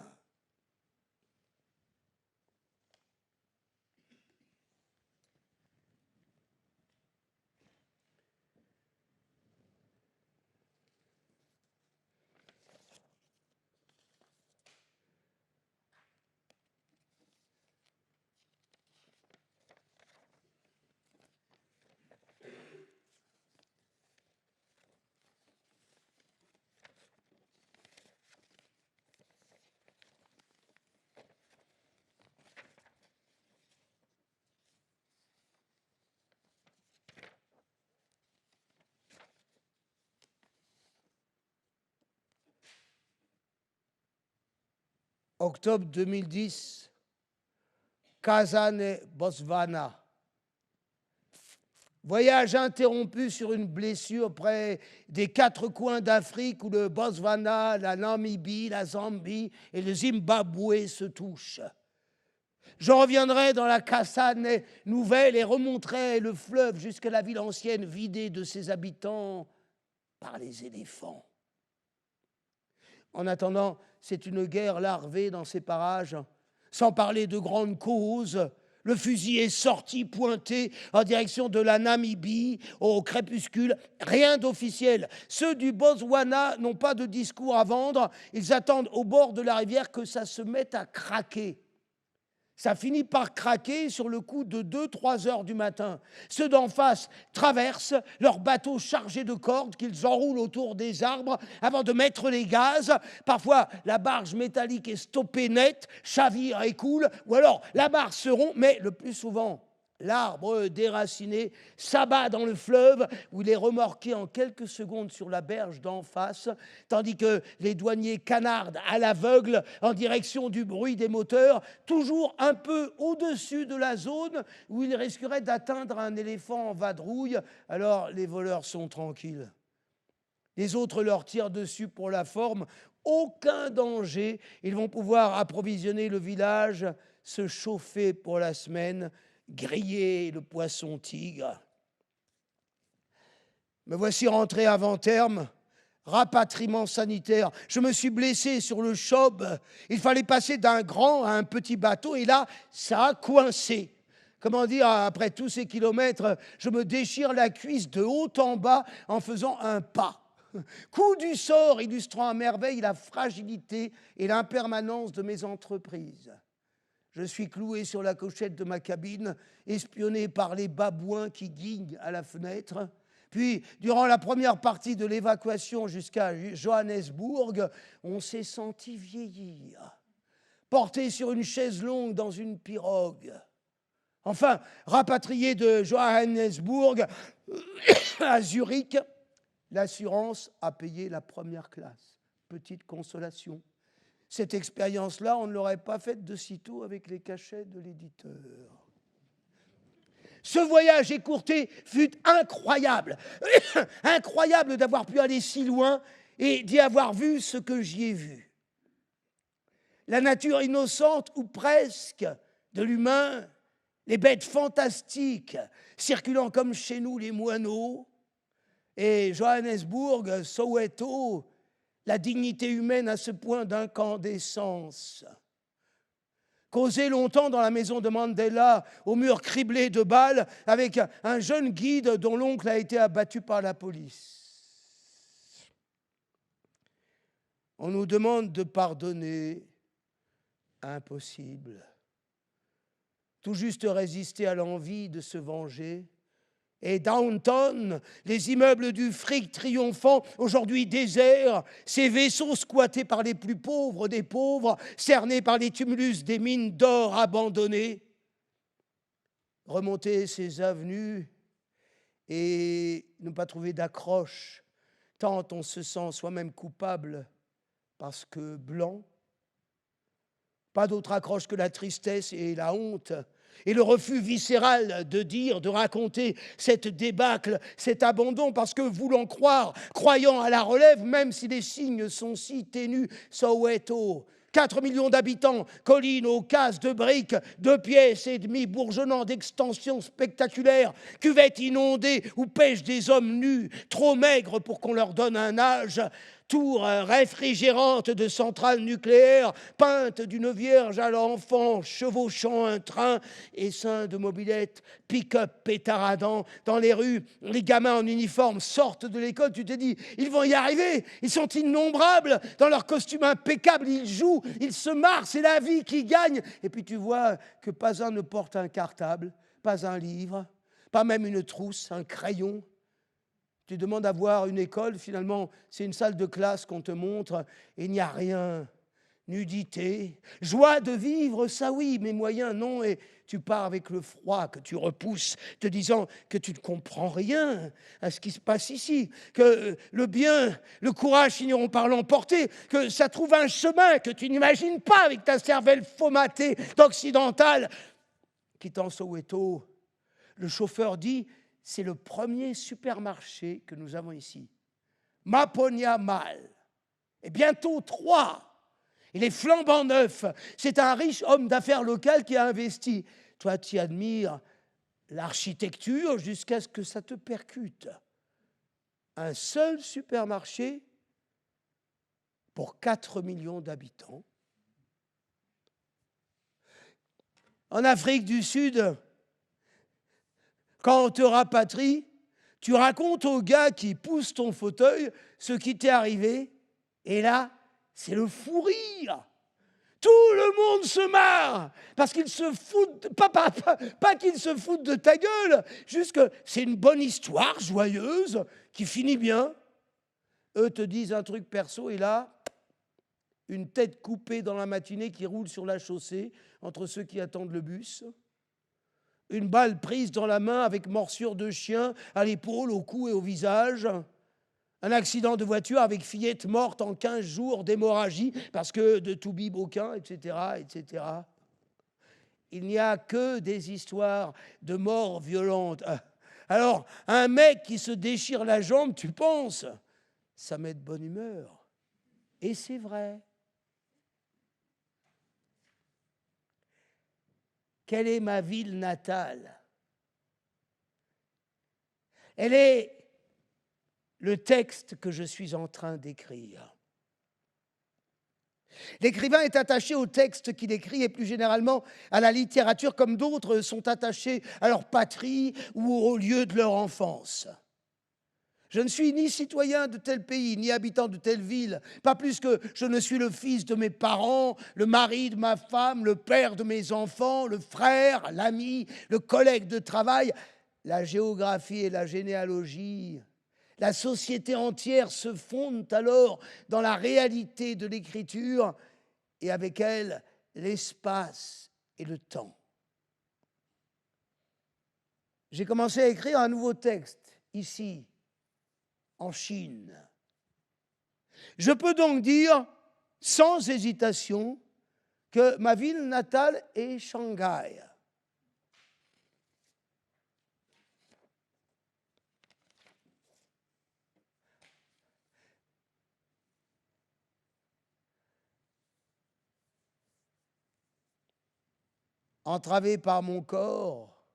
Octobre 2010, Kazane, Botswana. Voyage interrompu sur une blessure près des quatre coins d'Afrique où le Botswana, la Namibie, la Zambie et le Zimbabwe se touchent. Je reviendrai dans la Kasane nouvelle et remonterai le fleuve jusqu'à la ville ancienne vidée de ses habitants par les éléphants. En attendant, c'est une guerre larvée dans ces parages, sans parler de grandes causes. Le fusil est sorti, pointé en direction de la Namibie, au crépuscule. Rien d'officiel. Ceux du Botswana n'ont pas de discours à vendre. Ils attendent au bord de la rivière que ça se mette à craquer. Ça finit par craquer sur le coup de 2-3 heures du matin. Ceux d'en face traversent leurs bateaux chargés de cordes qu'ils enroulent autour des arbres avant de mettre les gaz. Parfois, la barge métallique est stoppée net, chavire et coule, ou alors la barre se rompt, mais le plus souvent, l'arbre déraciné s'abat dans le fleuve où il est remorqué en quelques secondes sur la berge d'en face, tandis que les douaniers canardent à l'aveugle en direction du bruit des moteurs, toujours un peu au-dessus de la zone où ils risqueraient d'atteindre un éléphant en vadrouille. Alors les voleurs sont tranquilles. Les autres leur tirent dessus pour la forme. Aucun danger. Ils vont pouvoir approvisionner le village, se chauffer pour la semaine, griller le poisson tigre. Me voici rentré avant terme, rapatriement sanitaire. Je me suis blessé sur le chob. Il fallait passer d'un grand à un petit bateau et là, ça a coincé. Comment dire, après tous ces kilomètres, je me déchire la cuisse de haut en bas en faisant un pas. Coup du sort illustrant à merveille la fragilité et l'impermanence de mes entreprises. Je suis cloué sur la couchette de ma cabine, espionné par les babouins qui guignent à la fenêtre. Puis, durant la première partie de l'évacuation jusqu'à Johannesburg, on s'est senti vieillir, porté sur une chaise longue dans une pirogue. Enfin, rapatrié de Johannesburg à Zurich, l'assurance a payé la première classe. Petite consolation. Cette expérience-là, on ne l'aurait pas faite de sitôt avec les cachets de l'éditeur. Ce voyage écourté fut incroyable. Incroyable d'avoir pu aller si loin et d'y avoir vu ce que j'y ai vu. La nature innocente, ou presque, de l'humain, les bêtes fantastiques, circulant comme chez nous les moineaux, et Johannesburg, Soweto, la dignité humaine à ce point d'incandescence. Causé longtemps dans la maison de Mandela, au mur criblé de balles, avec un jeune guide dont l'oncle a été abattu par la police. On nous demande de pardonner. Impossible. Tout juste résister à l'envie de se venger Et downtown, les immeubles du fric triomphant, aujourd'hui déserts, ces vaisseaux squattés par les plus pauvres des pauvres, cernés par les tumulus des mines d'or abandonnées. Remonter ces avenues et ne pas trouver d'accroche, tant on se sent soi-même coupable parce que blanc. Pas d'autre accroche que la tristesse et la honte, et le refus viscéral de dire, de raconter cette débâcle, cet abandon, parce que voulant croire, croyant à la relève, même si les signes sont si ténus, Soweto, 4 millions d'habitants, collines aux cases de briques, 2 pièces et demie bourgeonnant d'extensions spectaculaires, cuvettes inondées où pêchent des hommes nus, trop maigres pour qu'on leur donne un âge, tour réfrigérante de centrales nucléaires, peinte d'une vierge à l'enfant, chevauchant un train, essaim de mobylettes, pick-up pétaradant. Dans les rues, les gamins en uniforme sortent de l'école, tu te dis, ils vont y arriver, ils sont innombrables, dans leur costume impeccable, ils jouent, ils se marrent, c'est la vie qui gagne. Et puis tu vois que pas un ne porte un cartable, pas un livre, pas même une trousse, un crayon. Tu demandes à voir une école, finalement, c'est une salle de classe qu'on te montre, et il n'y a rien. Nudité, joie de vivre, ça oui, mais moyens non, et tu pars avec le froid que tu repousses, te disant que tu ne comprends rien à ce qui se passe ici, que le bien, le courage finiront par l'emporter, que ça trouve un chemin que tu n'imagines pas avec ta cervelle faumatée d'occidental. Quittant Soweto, le chauffeur dit: c'est le premier supermarché que nous avons ici. Maponia Mall. Et bientôt 3. Il est flambant neuf. C'est un riche homme d'affaires local qui a investi. Toi, tu admires l'architecture jusqu'à ce que ça te percute. Un seul supermarché pour 4 millions d'habitants. En Afrique du Sud, quand on te rapatrie, tu racontes au gars qui pousse ton fauteuil ce qui t'est arrivé, et là, c'est le fou rire. Tout le monde se marre, parce qu'ils se foutent, pas qu'ils se foutent de ta gueule, juste que c'est une bonne histoire joyeuse qui finit bien. Eux te disent un truc perso, et là, une tête coupée dans la matinée qui roule sur la chaussée entre ceux qui attendent le bus. Une balle prise dans la main avec morsure de chien à l'épaule, au cou et au visage. Un accident de voiture avec fillette morte en 15 jours d'hémorragie parce que de tout bib aucun, etc., etc. Il n'y a que des histoires de morts violentes. Alors, un mec qui se déchire la jambe, tu penses, ça met de bonne humeur. Et c'est vrai. Quelle est ma ville natale? Elle est le texte que je suis en train d'écrire. L'écrivain est attaché au texte qu'il écrit et plus généralement à la littérature comme d'autres sont attachés à leur patrie ou au lieu de leur enfance. Je ne suis ni citoyen de tel pays, ni habitant de telle ville, pas plus que je ne suis le fils de mes parents, le mari de ma femme, le père de mes enfants, le frère, l'ami, le collègue de travail. La géographie et la généalogie, la société entière se fondent alors dans la réalité de l'écriture et avec elle l'espace et le temps. J'ai commencé à écrire un nouveau texte, ici, en Chine. Je peux donc dire, sans hésitation, que ma ville natale est Shanghai. Entravé par mon corps,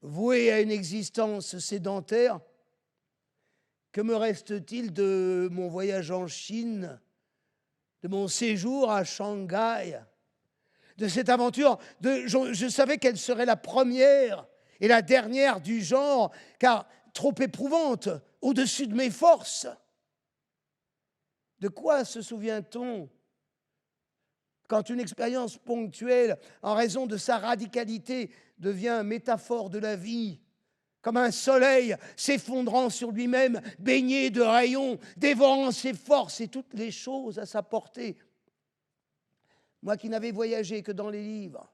voué à une existence sédentaire, que me reste-t-il de mon voyage en Chine, de mon séjour à Shanghai, de cette aventure je savais qu'elle serait la première et la dernière du genre, car trop éprouvante, au-dessus de mes forces. De quoi se souvient-on quand une expérience ponctuelle, en raison de sa radicalité, devient métaphore de la vie, comme un soleil s'effondrant sur lui-même, baigné de rayons, dévorant ses forces et toutes les choses à sa portée. Moi qui n'avais voyagé que dans les livres,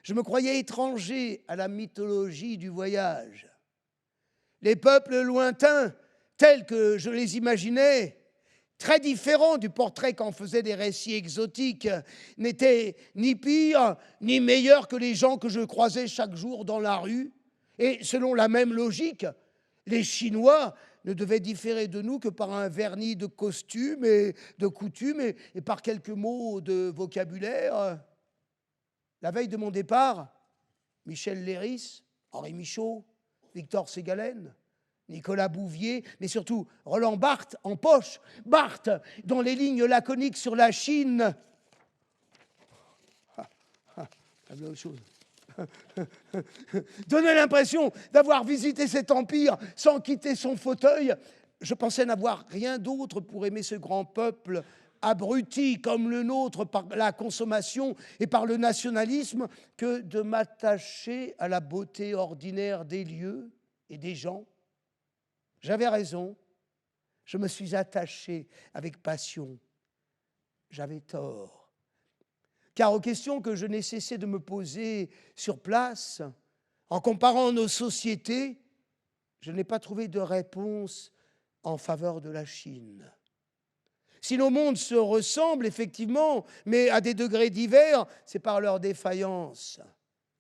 je me croyais étranger à la mythologie du voyage. Les peuples lointains, tels que je les imaginais, très différents du portrait qu'en faisaient des récits exotiques, n'étaient ni pires ni meilleurs que les gens que je croisais chaque jour dans la rue. Et selon la même logique, les Chinois ne devaient différer de nous que par un vernis de costume et de coutume et par quelques mots de vocabulaire. La veille de mon départ, Michel Léris, Henri Michaud, Victor Ségalen, Nicolas Bouvier, mais surtout Roland Barthes en poche. Barthes, dans les lignes laconiques sur la Chine. Autre chose. Donnait l'impression d'avoir visité cet empire sans quitter son fauteuil. Je pensais n'avoir rien d'autre pour aimer ce grand peuple abruti comme le nôtre par la consommation et par le nationalisme que de m'attacher à la beauté ordinaire des lieux et des gens. J'avais raison, je me suis attaché avec passion. J'avais tort. Car aux questions que je n'ai cessé de me poser sur place, en comparant nos sociétés, je n'ai pas trouvé de réponse en faveur de la Chine. Si nos mondes se ressemblent, effectivement, mais à des degrés divers, c'est par leur défaillance.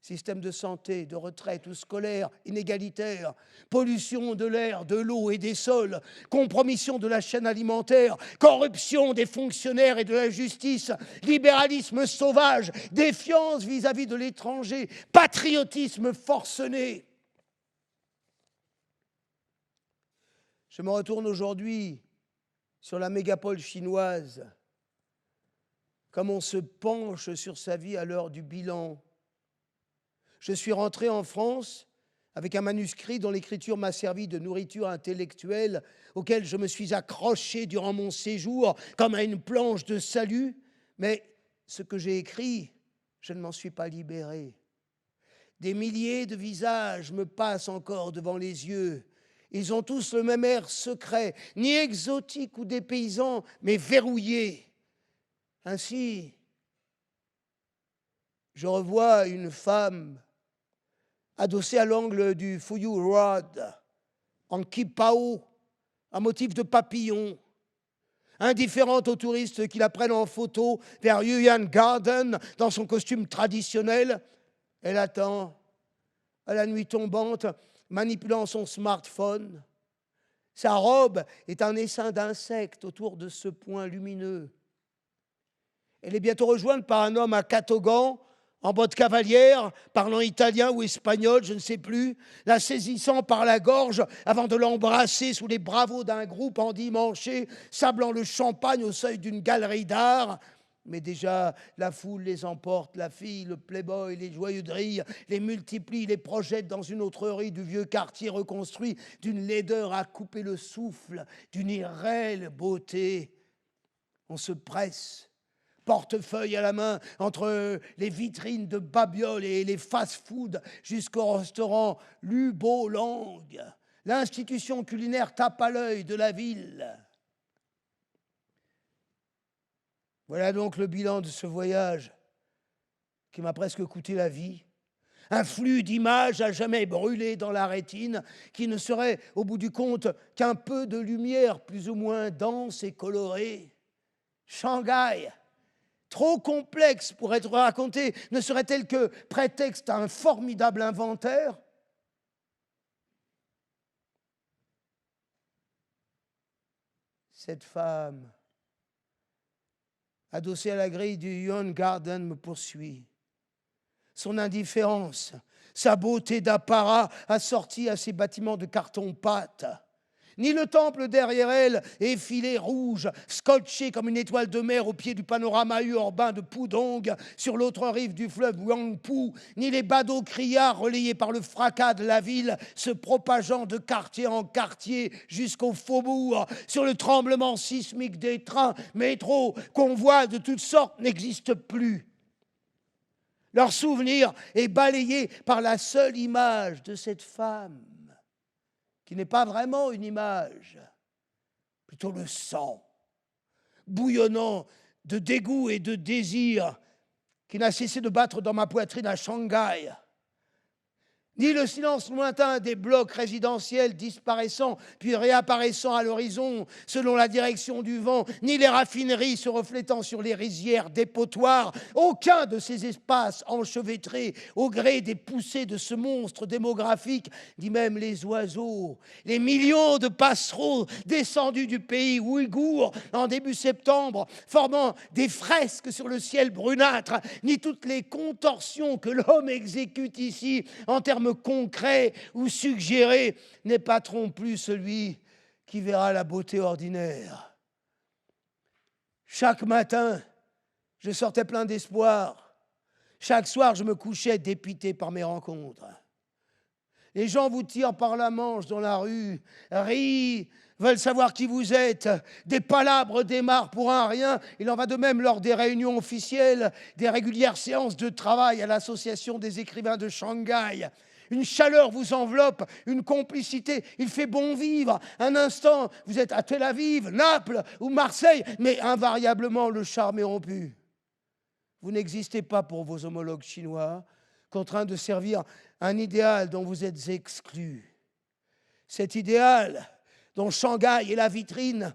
Système de santé, de retraite ou scolaire, inégalitaire, pollution de l'air, de l'eau et des sols, compromission de la chaîne alimentaire, corruption des fonctionnaires et de la justice, libéralisme sauvage, défiance vis-à-vis de l'étranger, patriotisme forcené. Je me retourne aujourd'hui sur la mégapole chinoise, comme on se penche sur sa vie à l'heure du bilan. Je suis rentré en France avec un manuscrit dont l'écriture m'a servi de nourriture intellectuelle, auquel je me suis accroché durant mon séjour comme à une planche de salut. Mais ce que j'ai écrit, je ne m'en suis pas libéré. Des milliers de visages me passent encore devant les yeux. Ils ont tous le même air secret, ni exotique ou dépaysant, mais verrouillé. Ainsi, je revois une femme adossée à l'angle du Fuyu Road, en kipao, à motif de papillon, indifférente aux touristes qui la prennent en photo vers Yuan Garden dans son costume traditionnel. Elle attend, à la nuit tombante, manipulant son smartphone. Sa robe est un essaim d'insectes autour de ce point lumineux. Elle est bientôt rejointe par un homme à catogan, en bottes cavalières, parlant italien ou espagnol, je ne sais plus, la saisissant par la gorge avant de l'embrasser sous les bravos d'un groupe endimanché, sablant le champagne au seuil d'une galerie d'art. Mais déjà, la foule les emporte, la fille, le playboy, les joyeux drilles, les multiplie, les projette dans une autrerie du vieux quartier reconstruit, d'une laideur à couper le souffle, d'une irréelle beauté. On se presse, portefeuille à la main, entre les vitrines de babioles et les fast-food jusqu'au restaurant Lubo Lang, l'institution culinaire tape à l'œil de la ville. Voilà donc le bilan de ce voyage qui m'a presque coûté la vie. Un flux d'images à jamais brûlé dans la rétine qui ne serait au bout du compte qu'un peu de lumière plus ou moins dense et colorée. Shanghai, trop complexe pour être raconté, ne serait-elle que prétexte à un formidable inventaire? Cette femme, adossée à la grille du Yuan Garden, me poursuit. Son indifférence, sa beauté d'apparat assortie à ses bâtiments de carton-pâte. Ni le temple derrière elle, effilé rouge, scotché comme une étoile de mer au pied du panorama urbain de Pudong sur l'autre rive du fleuve Huangpu, ni les badauds criards relayés par le fracas de la ville se propageant de quartier en quartier jusqu'au faubourg, sur le tremblement sismique des trains, métros, convois de toutes sortes n'existent plus. Leur souvenir est balayé par la seule image de cette femme, qui n'est pas vraiment une image, plutôt le sang, bouillonnant de dégoût et de désir, qui n'a cessé de battre dans ma poitrine à Shanghai. Ni le silence lointain des blocs résidentiels disparaissant puis réapparaissant à l'horizon selon la direction du vent, ni les raffineries se reflétant sur les rizières dépotoirs, aucun de ces espaces enchevêtrés au gré des poussées de ce monstre démographique, ni même les oiseaux, les millions de passereaux descendus du pays ouïghour en début septembre, formant des fresques sur le ciel brunâtre, ni toutes les contorsions que l'homme exécute ici en termes concrets ou suggérés n'épateront plus celui qui verra la beauté ordinaire. Chaque matin, je sortais plein d'espoir. Chaque soir, je me couchais dépité par mes rencontres. Les gens vous tirent par la manche dans la rue, rient, veulent savoir qui vous êtes. Des palabres démarrent pour un rien. Il en va de même lors des réunions officielles, des régulières séances de travail à l'Association des écrivains de Shanghai. Une chaleur vous enveloppe, une complicité, il fait bon vivre. Un instant, vous êtes à Tel Aviv, Naples ou Marseille, mais invariablement le charme est rompu. Vous n'existez pas pour vos homologues chinois, contraints de servir un idéal dont vous êtes exclus. Cet idéal, dont Shanghai est la vitrine,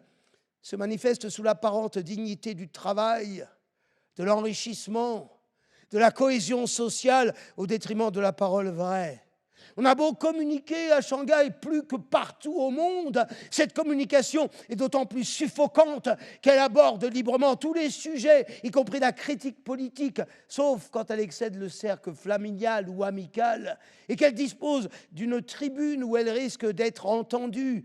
se manifeste sous l'apparente dignité du travail, de l'enrichissement, de la cohésion sociale au détriment de la parole vraie. On a beau communiquer à Shanghai plus que partout au monde, cette communication est d'autant plus suffocante qu'elle aborde librement tous les sujets, y compris la critique politique, sauf quand elle excède le cercle familial ou amical, et qu'elle dispose d'une tribune où elle risque d'être entendue.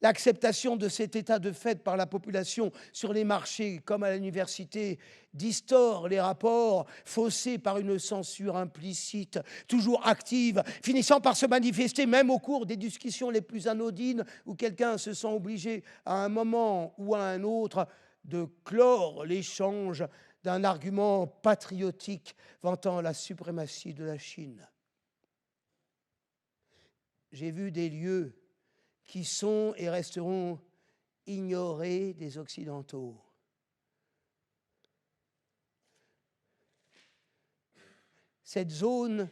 L'acceptation de cet état de fait par la population sur les marchés comme à l'université distord les rapports, faussés par une censure implicite, toujours active, finissant par se manifester même au cours des discussions les plus anodines où quelqu'un se sent obligé à un moment ou à un autre de clore l'échange d'un argument patriotique vantant la suprématie de la Chine. J'ai vu des lieux qui sont et resteront ignorés des Occidentaux. Cette zone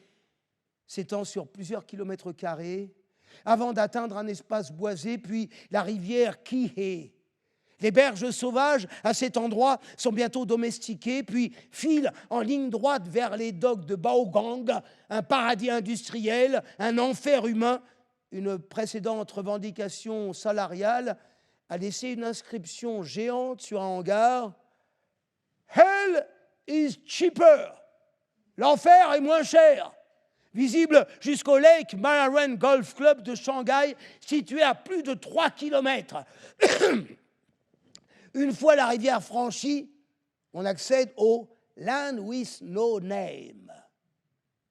s'étend sur plusieurs kilomètres carrés avant d'atteindre un espace boisé, puis la rivière Kihei. Les berges sauvages à cet endroit sont bientôt domestiquées, puis filent en ligne droite vers les docks de Baogang, un paradis industriel, un enfer humain. Une précédente revendication salariale a laissé une inscription géante sur un hangar. « Hell is cheaper » L'enfer est moins cher, visible jusqu'au Lake Maharan Golf Club de Shanghai, situé à plus de 3 kilomètres. Une fois la rivière franchie, on accède au « Land with no name »,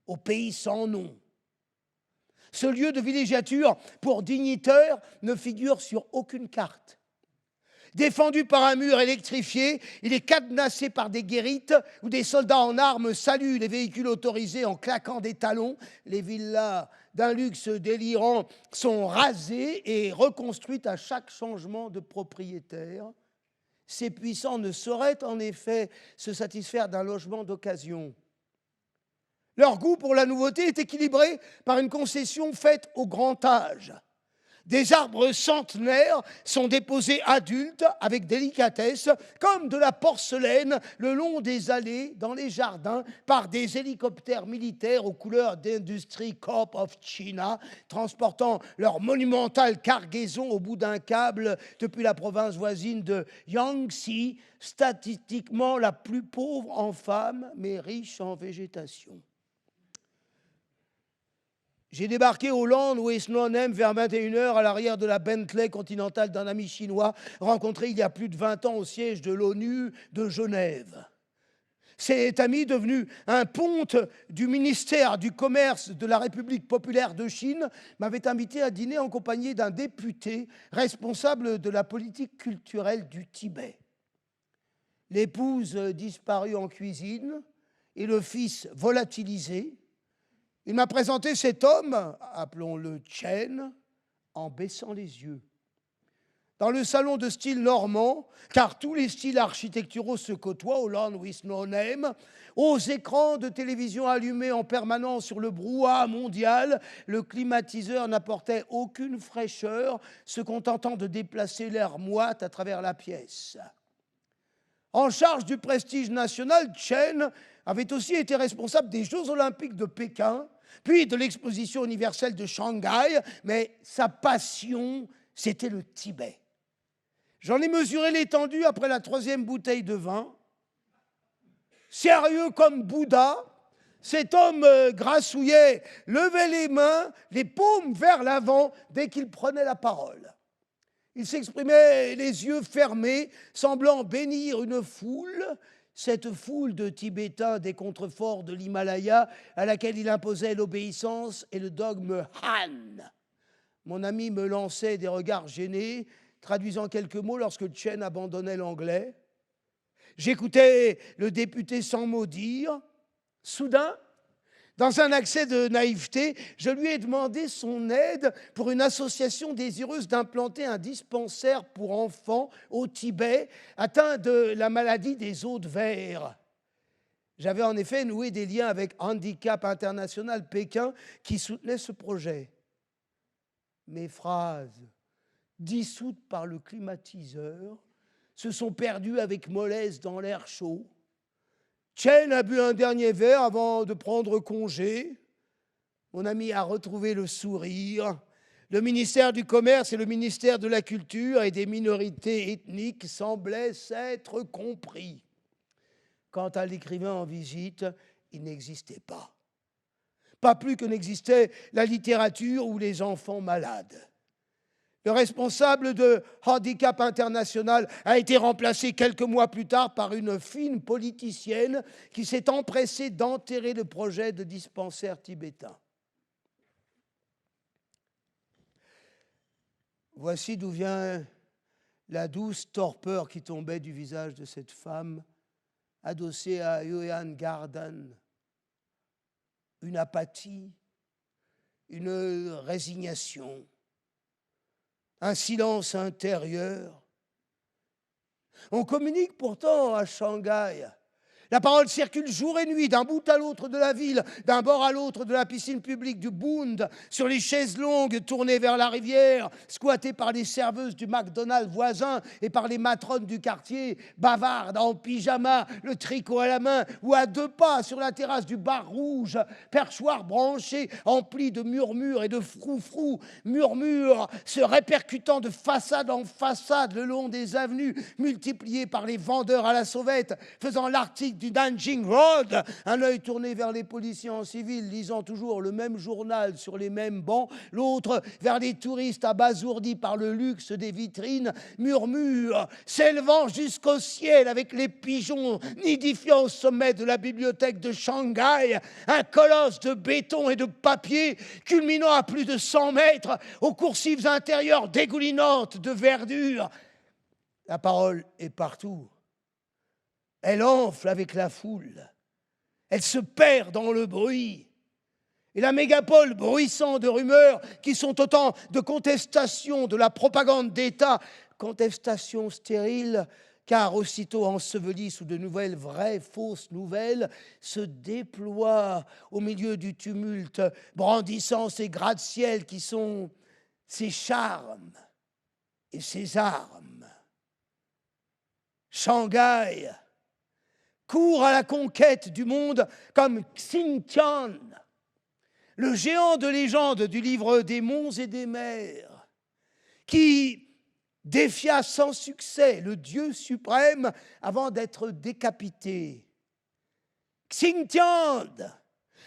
au pays sans nom. Ce lieu de villégiature pour dignitaires ne figure sur aucune carte. Défendu par un mur électrifié, il est cadenassé par des guérites où des soldats en armes saluent les véhicules autorisés en claquant des talons. Les villas d'un luxe délirant sont rasées et reconstruites à chaque changement de propriétaire. Ces puissants ne sauraient en effet se satisfaire d'un logement d'occasion. Leur goût pour la nouveauté est équilibré par une concession faite au grand âge. Des arbres centenaires sont déposés adultes avec délicatesse, comme de la porcelaine, le long des allées, dans les jardins, par des hélicoptères militaires aux couleurs d'Industry Corp of China, transportant leur monumentale cargaison au bout d'un câble depuis la province voisine de Yangtze, statistiquement la plus pauvre en femmes, mais riche en végétation. J'ai débarqué au Land with no name vers 21h à l'arrière de la Bentley Continental d'un ami chinois rencontré il y a plus de 20 ans au siège de l'ONU de Genève. Cet ami, devenu un ponte du ministère du Commerce de la République populaire de Chine, m'avait invité à dîner en compagnie d'un député responsable de la politique culturelle du Tibet. l'épouse disparue en cuisine et le fils volatilisé. Il m'a présenté cet homme, appelons-le Chen, en baissant les yeux. Dans le salon de style normand, car tous les styles architecturaux se côtoient au Land with No Name, aux écrans de télévision allumés en permanence sur le brouhaha mondial, le climatiseur n'apportait aucune fraîcheur, se contentant de déplacer l'air moite à travers la pièce. En charge du prestige national, Chen avait aussi été responsable des Jeux olympiques de Pékin, puis de l'exposition universelle de Shanghai, mais sa passion, c'était le Tibet. J'en ai mesuré l'étendue après la 3e bouteille de vin. Sérieux comme Bouddha, cet homme grassouillet levait les mains, les paumes vers l'avant dès qu'il prenait la parole. Il s'exprimait les yeux fermés, semblant bénir une foule, cette foule de Tibétains des contreforts de l'Himalaya à laquelle il imposait l'obéissance et le dogme Han. Mon ami me lançait des regards gênés, traduisant quelques mots lorsque Chen abandonnait l'anglais. J'écoutais le député sans mot dire. Soudain, dans un accès de naïveté, je lui ai demandé son aide pour une association désireuse d'implanter un dispensaire pour enfants au Tibet atteints de la maladie des os de verre. J'avais en effet noué des liens avec Handicap International Pékin qui soutenait ce projet. Mes phrases, dissoutes par le climatiseur, se sont perdues avec mollesse dans l'air chaud. Chen a bu un dernier verre avant de prendre congé. Mon ami a retrouvé le sourire. Le ministère du Commerce et le ministère de la Culture et des minorités ethniques semblaient s'être compris. Quant à l'écrivain en visite, il n'existait pas. Pas plus que n'existait la littérature ou les enfants malades. Le responsable de Handicap International a été remplacé quelques mois plus tard par une fine politicienne qui s'est empressée d'enterrer le projet de dispensaire tibétain. Voici d'où vient la douce torpeur qui tombait du visage de cette femme adossée à Yuan Garden. Une apathie, une résignation, un silence intérieur. On communique pourtant à Shanghai. La parole circule jour et nuit, d'un bout à l'autre de la ville, d'un bord à l'autre de la piscine publique du Bund, sur les chaises longues tournées vers la rivière, squattées par les serveuses du McDonald's voisin et par les matrones du quartier, bavardes en pyjama, le tricot à la main, ou à 2 pas sur la terrasse du bar rouge, perchoir branché, empli de murmures et de froufrous, murmures se répercutant de façade en façade le long des avenues, multipliés par les vendeurs à la sauvette, faisant l'article du Nanjing Road, un œil tourné vers les policiers en civil, lisant toujours le même journal sur les mêmes bancs, l'autre vers les touristes abasourdis par le luxe des vitrines, murmure, s'élevant jusqu'au ciel avec les pigeons nidifiant au sommet de la bibliothèque de Shanghai, un colosse de béton et de papier culminant à plus de 100 mètres, aux coursives intérieures dégoulinantes de verdure. La parole est partout. Elle enfle avec la foule. Elle se perd dans le bruit. Et la mégapole bruissant de rumeurs qui sont autant de contestations de la propagande d'État, contestations stériles, car aussitôt ensevelies sous de nouvelles vraies fausses nouvelles, se déploie au milieu du tumulte, brandissant ces gratte-ciel qui sont ses charmes et ses armes. Shanghai court à la conquête du monde comme Xinjiang, le géant de légende du livre des monts et des mers, qui défia sans succès le Dieu suprême avant d'être décapité. Xinjiang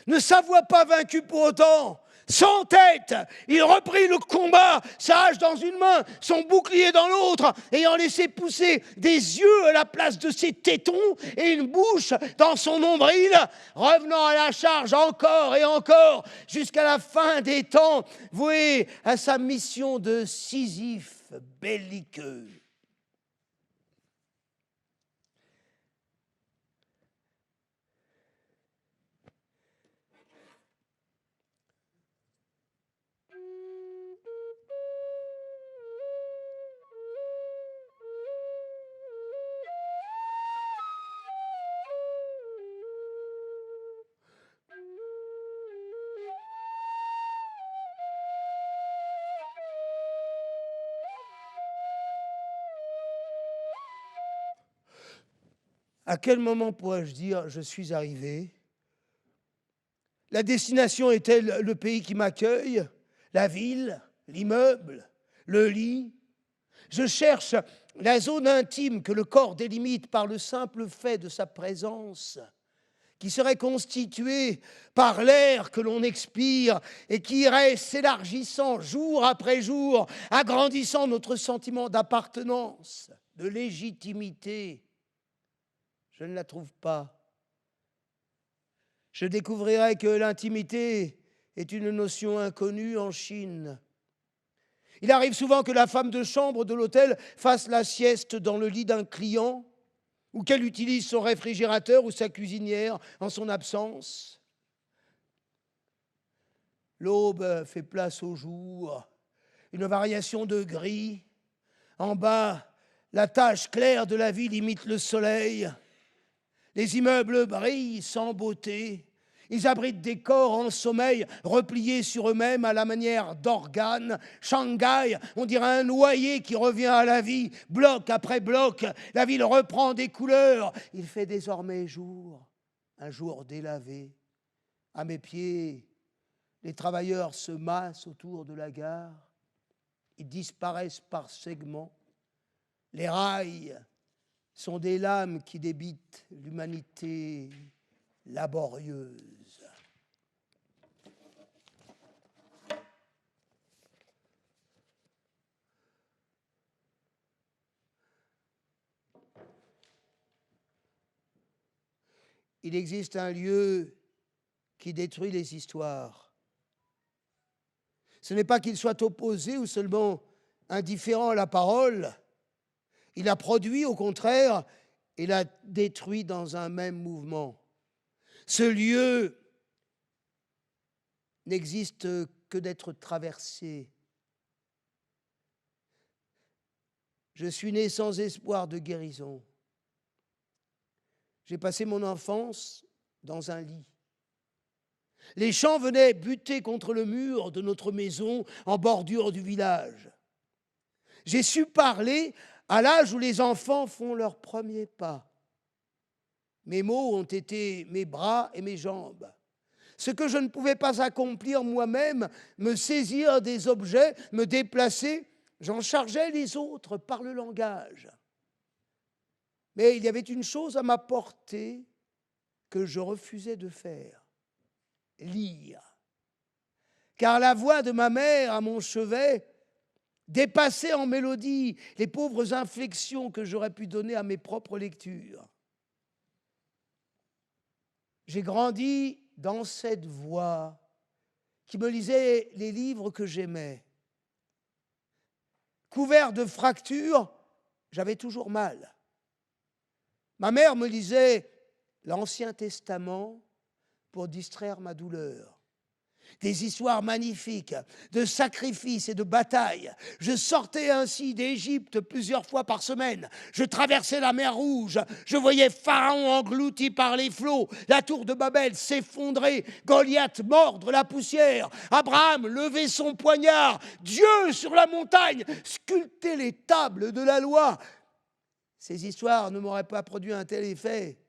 ne s'avoua pas vaincu pour autant. Sans tête, il reprit le combat, sa hache dans une main, son bouclier dans l'autre, ayant laissé pousser des yeux à la place de ses tétons et une bouche dans son nombril, revenant à la charge encore et encore, jusqu'à la fin des temps, voué à sa mission de Sisyphe belliqueux. À quel moment pourrais-je dire « je suis arrivé » ? La destination est-elle le pays qui m'accueille, la ville, l'immeuble, le lit ? Je cherche la zone intime que le corps délimite par le simple fait de sa présence, qui serait constituée par l'air que l'on expire et qui irait s'élargissant jour après jour, agrandissant notre sentiment d'appartenance, de légitimité. Je ne la trouve pas. Je découvrirai que l'intimité est une notion inconnue en Chine. Il arrive souvent que la femme de chambre de l'hôtel fasse la sieste dans le lit d'un client ou qu'elle utilise son réfrigérateur ou sa cuisinière en son absence. L'aube fait place au jour, une variation de gris. En bas, la tache claire de la ville imite le soleil. Les immeubles brillent sans beauté. Ils abritent des corps en sommeil, repliés sur eux-mêmes à la manière d'organes. Shanghai, on dirait un noyé qui revient à la vie, bloc après bloc. La ville reprend des couleurs. Il fait désormais jour, un jour délavé. À mes pieds, les travailleurs se massent autour de la gare. Ils disparaissent par segments. Les rails sont des lames qui débitent l'humanité laborieuse. Il existe un lieu qui détruit les histoires. Ce n'est pas qu'il soit opposé ou seulement indifférent à la parole. Il la produit, au contraire, et la détruit dans un même mouvement. Ce lieu n'existe que d'être traversé. Je suis né sans espoir de guérison. J'ai passé mon enfance dans un lit. Les chants venaient buter contre le mur de notre maison en bordure du village. J'ai su parler à l'âge où les enfants font leurs premiers pas. Mes mots ont été mes bras et mes jambes. Ce que je ne pouvais pas accomplir moi-même, me saisir des objets, me déplacer, j'en chargeais les autres par le langage. Mais il y avait une chose à ma portée que je refusais de faire, lire. Car la voix de ma mère à mon chevet dépassait en mélodie les pauvres inflexions que j'aurais pu donner à mes propres lectures. J'ai grandi dans cette voix qui me lisait les livres que j'aimais. Couvert de fractures, j'avais toujours mal. Ma mère me lisait l'Ancien Testament pour distraire ma douleur. Des histoires magnifiques de sacrifices et de batailles. Je sortais ainsi d'Égypte plusieurs fois par semaine. Je traversais la mer Rouge. Je voyais Pharaon englouti par les flots, la tour de Babel s'effondrer, Goliath mordre la poussière, Abraham lever son poignard, Dieu sur la montagne sculpter les tables de la loi. Ces histoires ne m'auraient pas produit un tel effet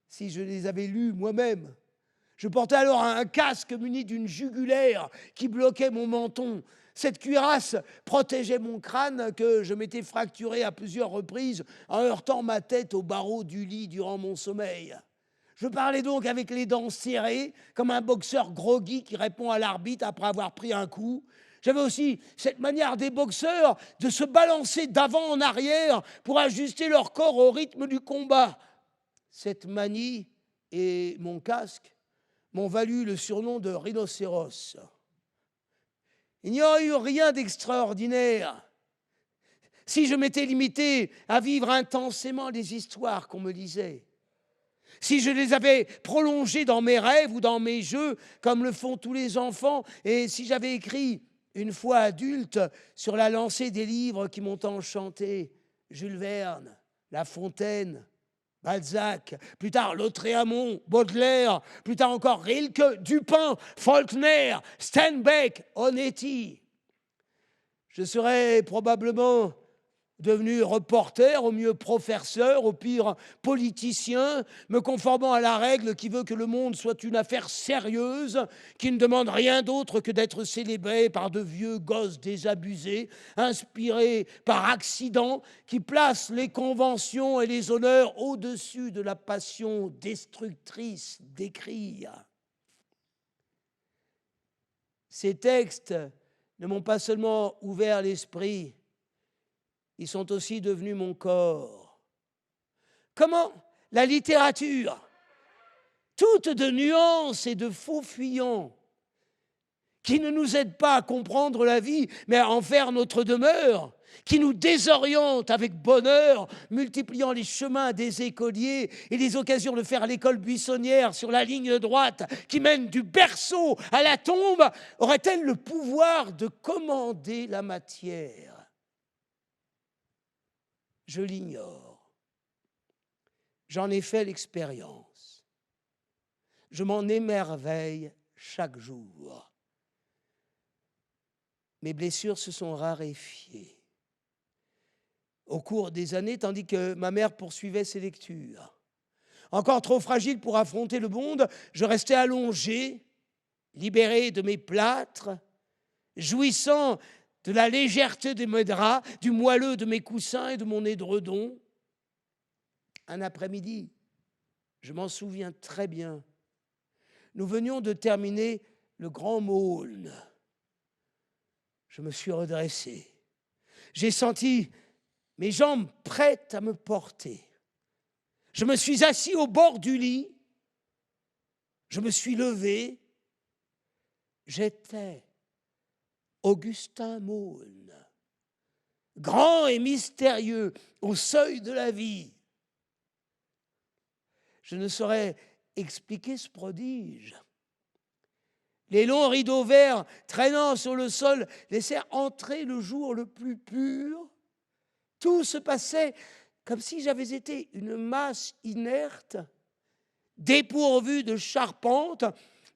si je les avais lues moi-même. Je portais alors un casque muni d'une jugulaire qui bloquait mon menton. Cette cuirasse protégeait mon crâne que je m'étais fracturé à plusieurs reprises en heurtant ma tête au barreau du lit durant mon sommeil. Je parlais donc avec les dents serrées, comme un boxeur groggy qui répond à l'arbitre après avoir pris un coup. J'avais aussi cette manière des boxeurs de se balancer d'avant en arrière pour ajuster leur corps au rythme du combat. Cette manie et mon casque m'ont valu le surnom de rhinocéros. Il n'y aurait eu rien d'extraordinaire si je m'étais limité à vivre intensément les histoires qu'on me lisait. Si je les avais prolongées dans mes rêves ou dans mes jeux, comme le font tous les enfants, et si j'avais écrit, une fois adulte, sur la lancée des livres qui m'ont enchanté, Jules Verne, La Fontaine, Balzac, plus tard Lautréamont, Baudelaire, plus tard encore Rilke, Dupin, Faulkner, Steinbeck, Onetti. Je serais probablement devenu reporter, au mieux professeur, au pire politicien, me conformant à la règle qui veut que le monde soit une affaire sérieuse, qui ne demande rien d'autre que d'être célébré par de vieux gosses désabusés, inspirés par accident, qui placent les conventions et les honneurs au-dessus de la passion destructrice d'écrire. Ces textes ne m'ont pas seulement ouvert l'esprit, ils sont aussi devenus mon corps. Comment la littérature, toute de nuances et de faux fuyants, qui ne nous aide pas à comprendre la vie, mais à en faire notre demeure, qui nous désoriente avec bonheur, multipliant les chemins des écoliers et les occasions de faire l'école buissonnière sur la ligne droite qui mène du berceau à la tombe, aurait-elle le pouvoir de commander la matière ? Je l'ignore. J'en ai fait l'expérience. Je m'en émerveille chaque jour. Mes blessures se sont raréfiées au cours des années, tandis que ma mère poursuivait ses lectures. Encore trop fragile pour affronter le monde, je restais allongé, libéré de mes plâtres, jouissant de la légèreté de mes draps, du moelleux de mes coussins et de mon édredon. Un après-midi, je m'en souviens très bien, nous venions de terminer le Grand Maulne. Je me suis redressé. J'ai senti mes jambes prêtes à me porter. Je me suis assis au bord du lit. Je me suis levé. J'étais Augustin Maulne, grand et mystérieux, au seuil de la vie. Je ne saurais expliquer ce prodige. Les longs rideaux verts traînant sur le sol laissèrent entrer le jour le plus pur. Tout se passait comme si j'avais été une masse inerte, dépourvue de charpente,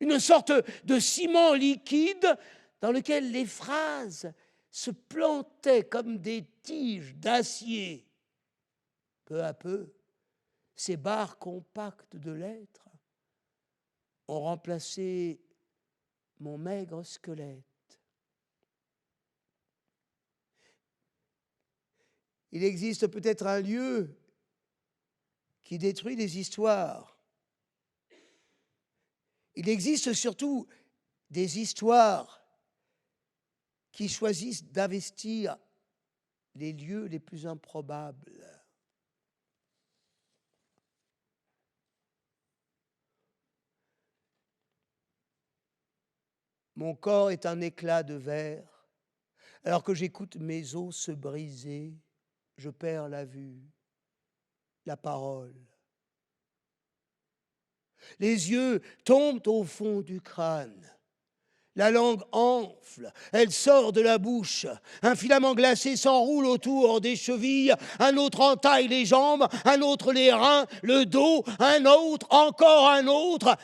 une sorte de ciment liquide dans lequel les phrases se plantaient comme des tiges d'acier. Peu à peu, ces barres compactes de lettres ont remplacé mon maigre squelette. Il existe peut-être un lieu qui détruit les histoires. Il existe surtout des histoires qui choisissent d'investir les lieux les plus improbables. Mon corps est un éclat de verre. Alors que j'écoute mes os se briser, je perds la vue, la parole. Les yeux tombent au fond du crâne. La langue enfle, elle sort de la bouche. Un filament glacé s'enroule autour des chevilles, un autre entaille les jambes, un autre les reins, le dos, un autre, encore un autre.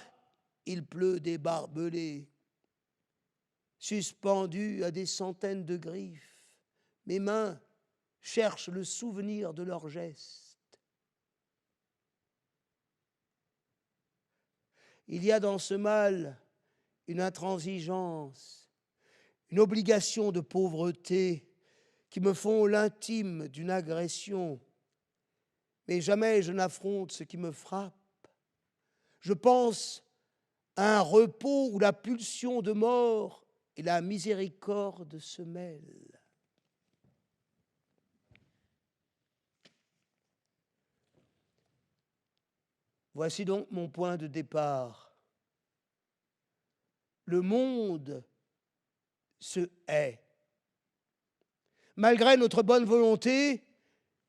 Il pleut des barbelés, suspendus à des centaines de griffes. Mes mains cherchent le souvenir de leurs gestes. Il y a dans ce mal une intransigeance, une obligation de pauvreté qui me font l'intime d'une agression. Mais jamais je n'affronte ce qui me frappe. Je pense à un repos où la pulsion de mort et la miséricorde se mêlent. Voici donc mon point de départ. Le monde se hait. Malgré notre bonne volonté,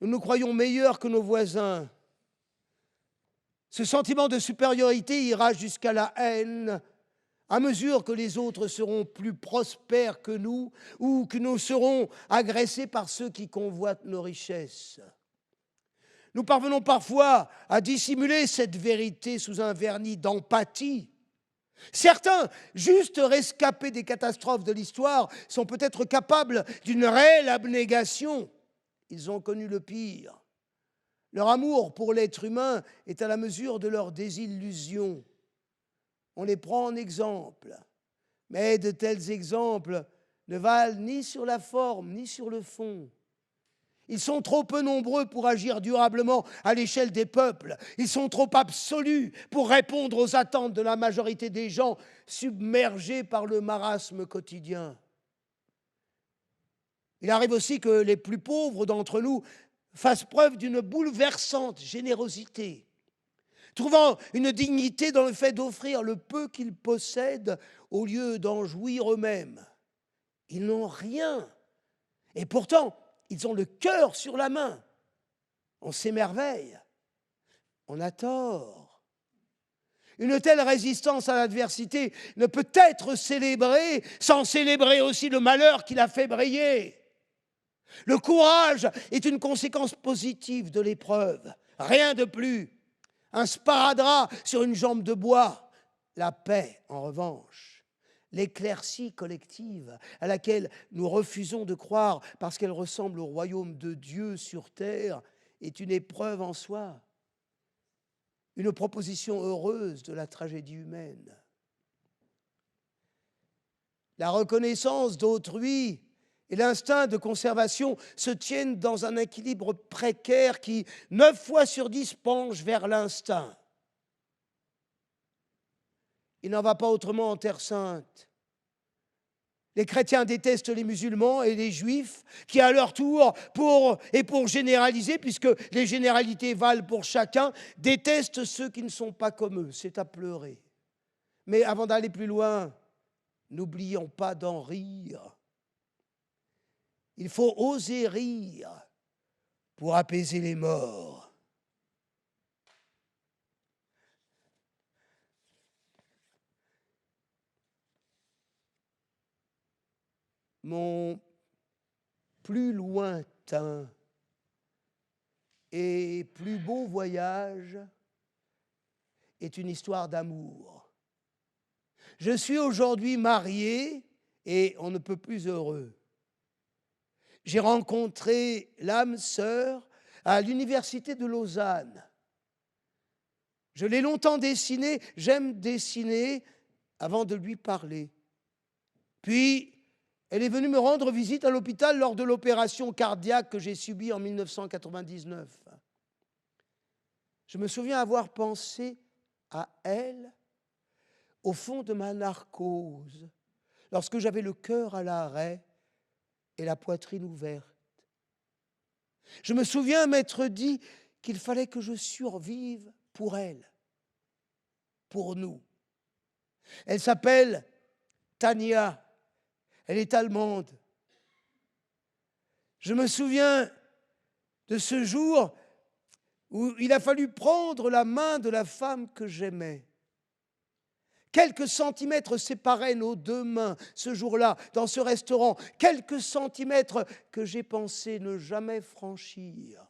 nous nous croyons meilleurs que nos voisins. Ce sentiment de supériorité ira jusqu'à la haine à mesure que les autres seront plus prospères que nous ou que nous serons agressés par ceux qui convoitent nos richesses. Nous parvenons parfois à dissimuler cette vérité sous un vernis d'empathie. Certains, juste rescapés des catastrophes de l'histoire, sont peut-être capables d'une réelle abnégation. ils ont connu le pire. Leur amour pour l'être humain est à la mesure de leur désillusion. On les prend en exemple, mais de tels exemples ne valent ni sur la forme ni sur le fond. Ils sont trop peu nombreux pour agir durablement à l'échelle des peuples. Ils sont trop absolus pour répondre aux attentes de la majorité des gens submergés par le marasme quotidien. Il arrive aussi que les plus pauvres d'entre nous fassent preuve d'une bouleversante générosité, trouvant une dignité dans le fait d'offrir le peu qu'ils possèdent au lieu d'en jouir eux-mêmes. Ils n'ont rien, et pourtant, ils ont le cœur sur la main. On s'émerveille. On a tort. Une telle résistance à l'adversité ne peut être célébrée sans célébrer aussi le malheur qui l'a fait briller. Le courage est une conséquence positive de l'épreuve. Rien de plus. Un sparadrap sur une jambe de bois. La paix, en revanche, l'éclaircie collective à laquelle nous refusons de croire parce qu'elle ressemble au royaume de Dieu sur terre, est une épreuve en soi, une proposition heureuse de la tragédie humaine. La reconnaissance d'autrui et l'instinct de conservation se tiennent dans un équilibre précaire qui, 9 fois sur 10, penche vers l'instinct. Il n'en va pas autrement en Terre sainte. Les chrétiens détestent les musulmans et les juifs qui, à leur tour, pour généraliser, puisque les généralités valent pour chacun, détestent ceux qui ne sont pas comme eux. C'est à pleurer. Mais avant d'aller plus loin, n'oublions pas d'en rire. Il faut oser rire pour apaiser les morts. Mon plus lointain et plus beau voyage est une histoire d'amour. Je suis aujourd'hui marié et on ne peut plus heureux. J'ai rencontré l'âme sœur à l'université de Lausanne. Je l'ai longtemps dessinée, j'aime dessiner avant de lui parler. Puis, elle est venue me rendre visite à l'hôpital lors de l'opération cardiaque que j'ai subie en 1999. Je me souviens avoir pensé à elle au fond de ma narcose, lorsque j'avais le cœur à l'arrêt et la poitrine ouverte. Je me souviens m'être dit qu'il fallait que je survive pour elle, pour nous. Elle s'appelle Tania. Elle est allemande. Je me souviens de ce jour où il a fallu prendre la main de la femme que j'aimais. Quelques centimètres séparaient nos deux mains ce jour-là, dans ce restaurant. Quelques centimètres que j'ai pensé ne jamais franchir,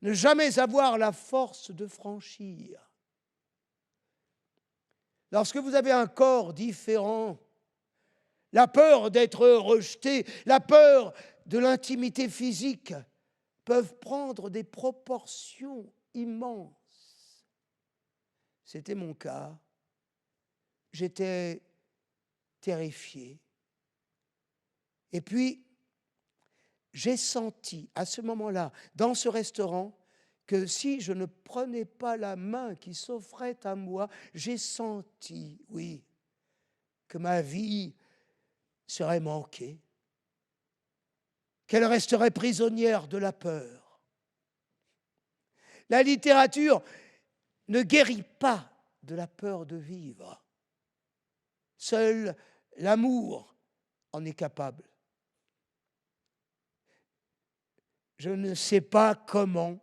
ne jamais avoir la force de franchir. Lorsque vous avez un corps différent, la peur d'être rejeté, la peur de l'intimité physique peuvent prendre des proportions immenses. C'était mon cas. J'étais terrifié. Et puis, j'ai senti à ce moment-là, dans ce restaurant, que si je ne prenais pas la main qui s'offrait à moi, j'ai senti, oui, que ma vie serait manquée, qu'elle resterait prisonnière de la peur. La littérature ne guérit pas de la peur de vivre. Seul l'amour en est capable. Je ne sais pas comment,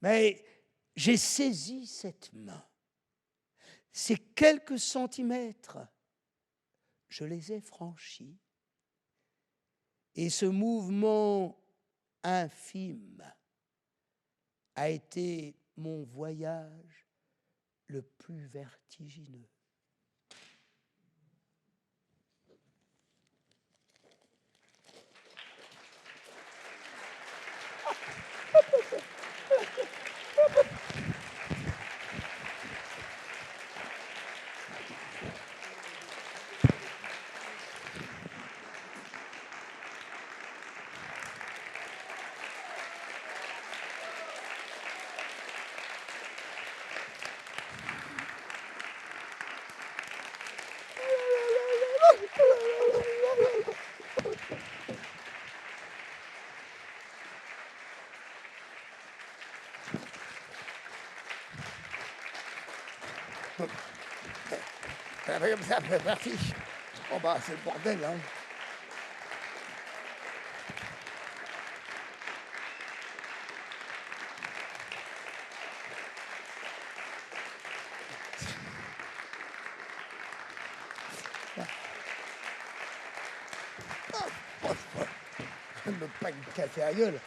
mais j'ai saisi cette main. Ces quelques centimètres, je les ai franchis. Et ce mouvement infime a été mon voyage le plus vertigineux. Merci. Oh bah c'est le bordel, hein. Je me prends le café à la gueule.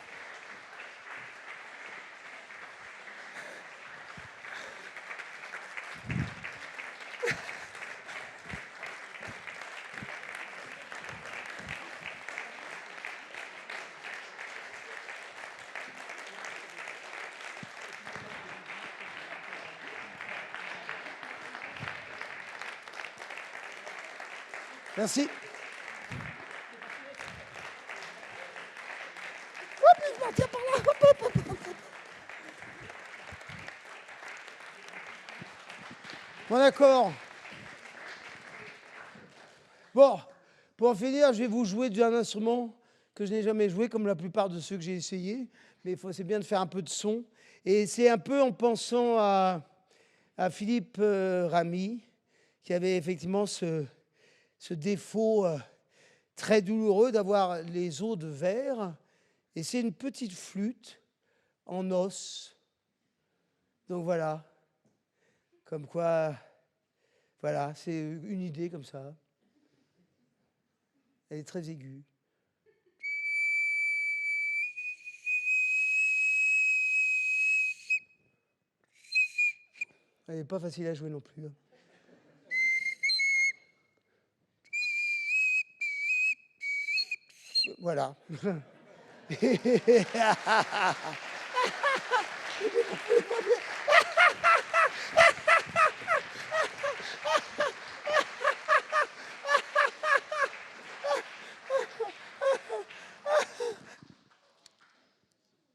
Merci. Hop, je m'en tiens par là. Hop, hop, hop, hop. Bon, d'accord. Bon, pour en finir, je vais vous jouer d'un instrument que je n'ai jamais joué, comme la plupart de ceux que j'ai essayé. Mais c'est bien de faire un peu de son. Et c'est un peu en pensant à Philippe Ramy, qui avait effectivement ce défaut très douloureux d'avoir les os de verre. Et c'est une petite flûte en os. Donc voilà. Comme quoi, voilà, c'est une idée comme ça. Elle est très aiguë. Elle n'est pas facile à jouer non plus. Voilà.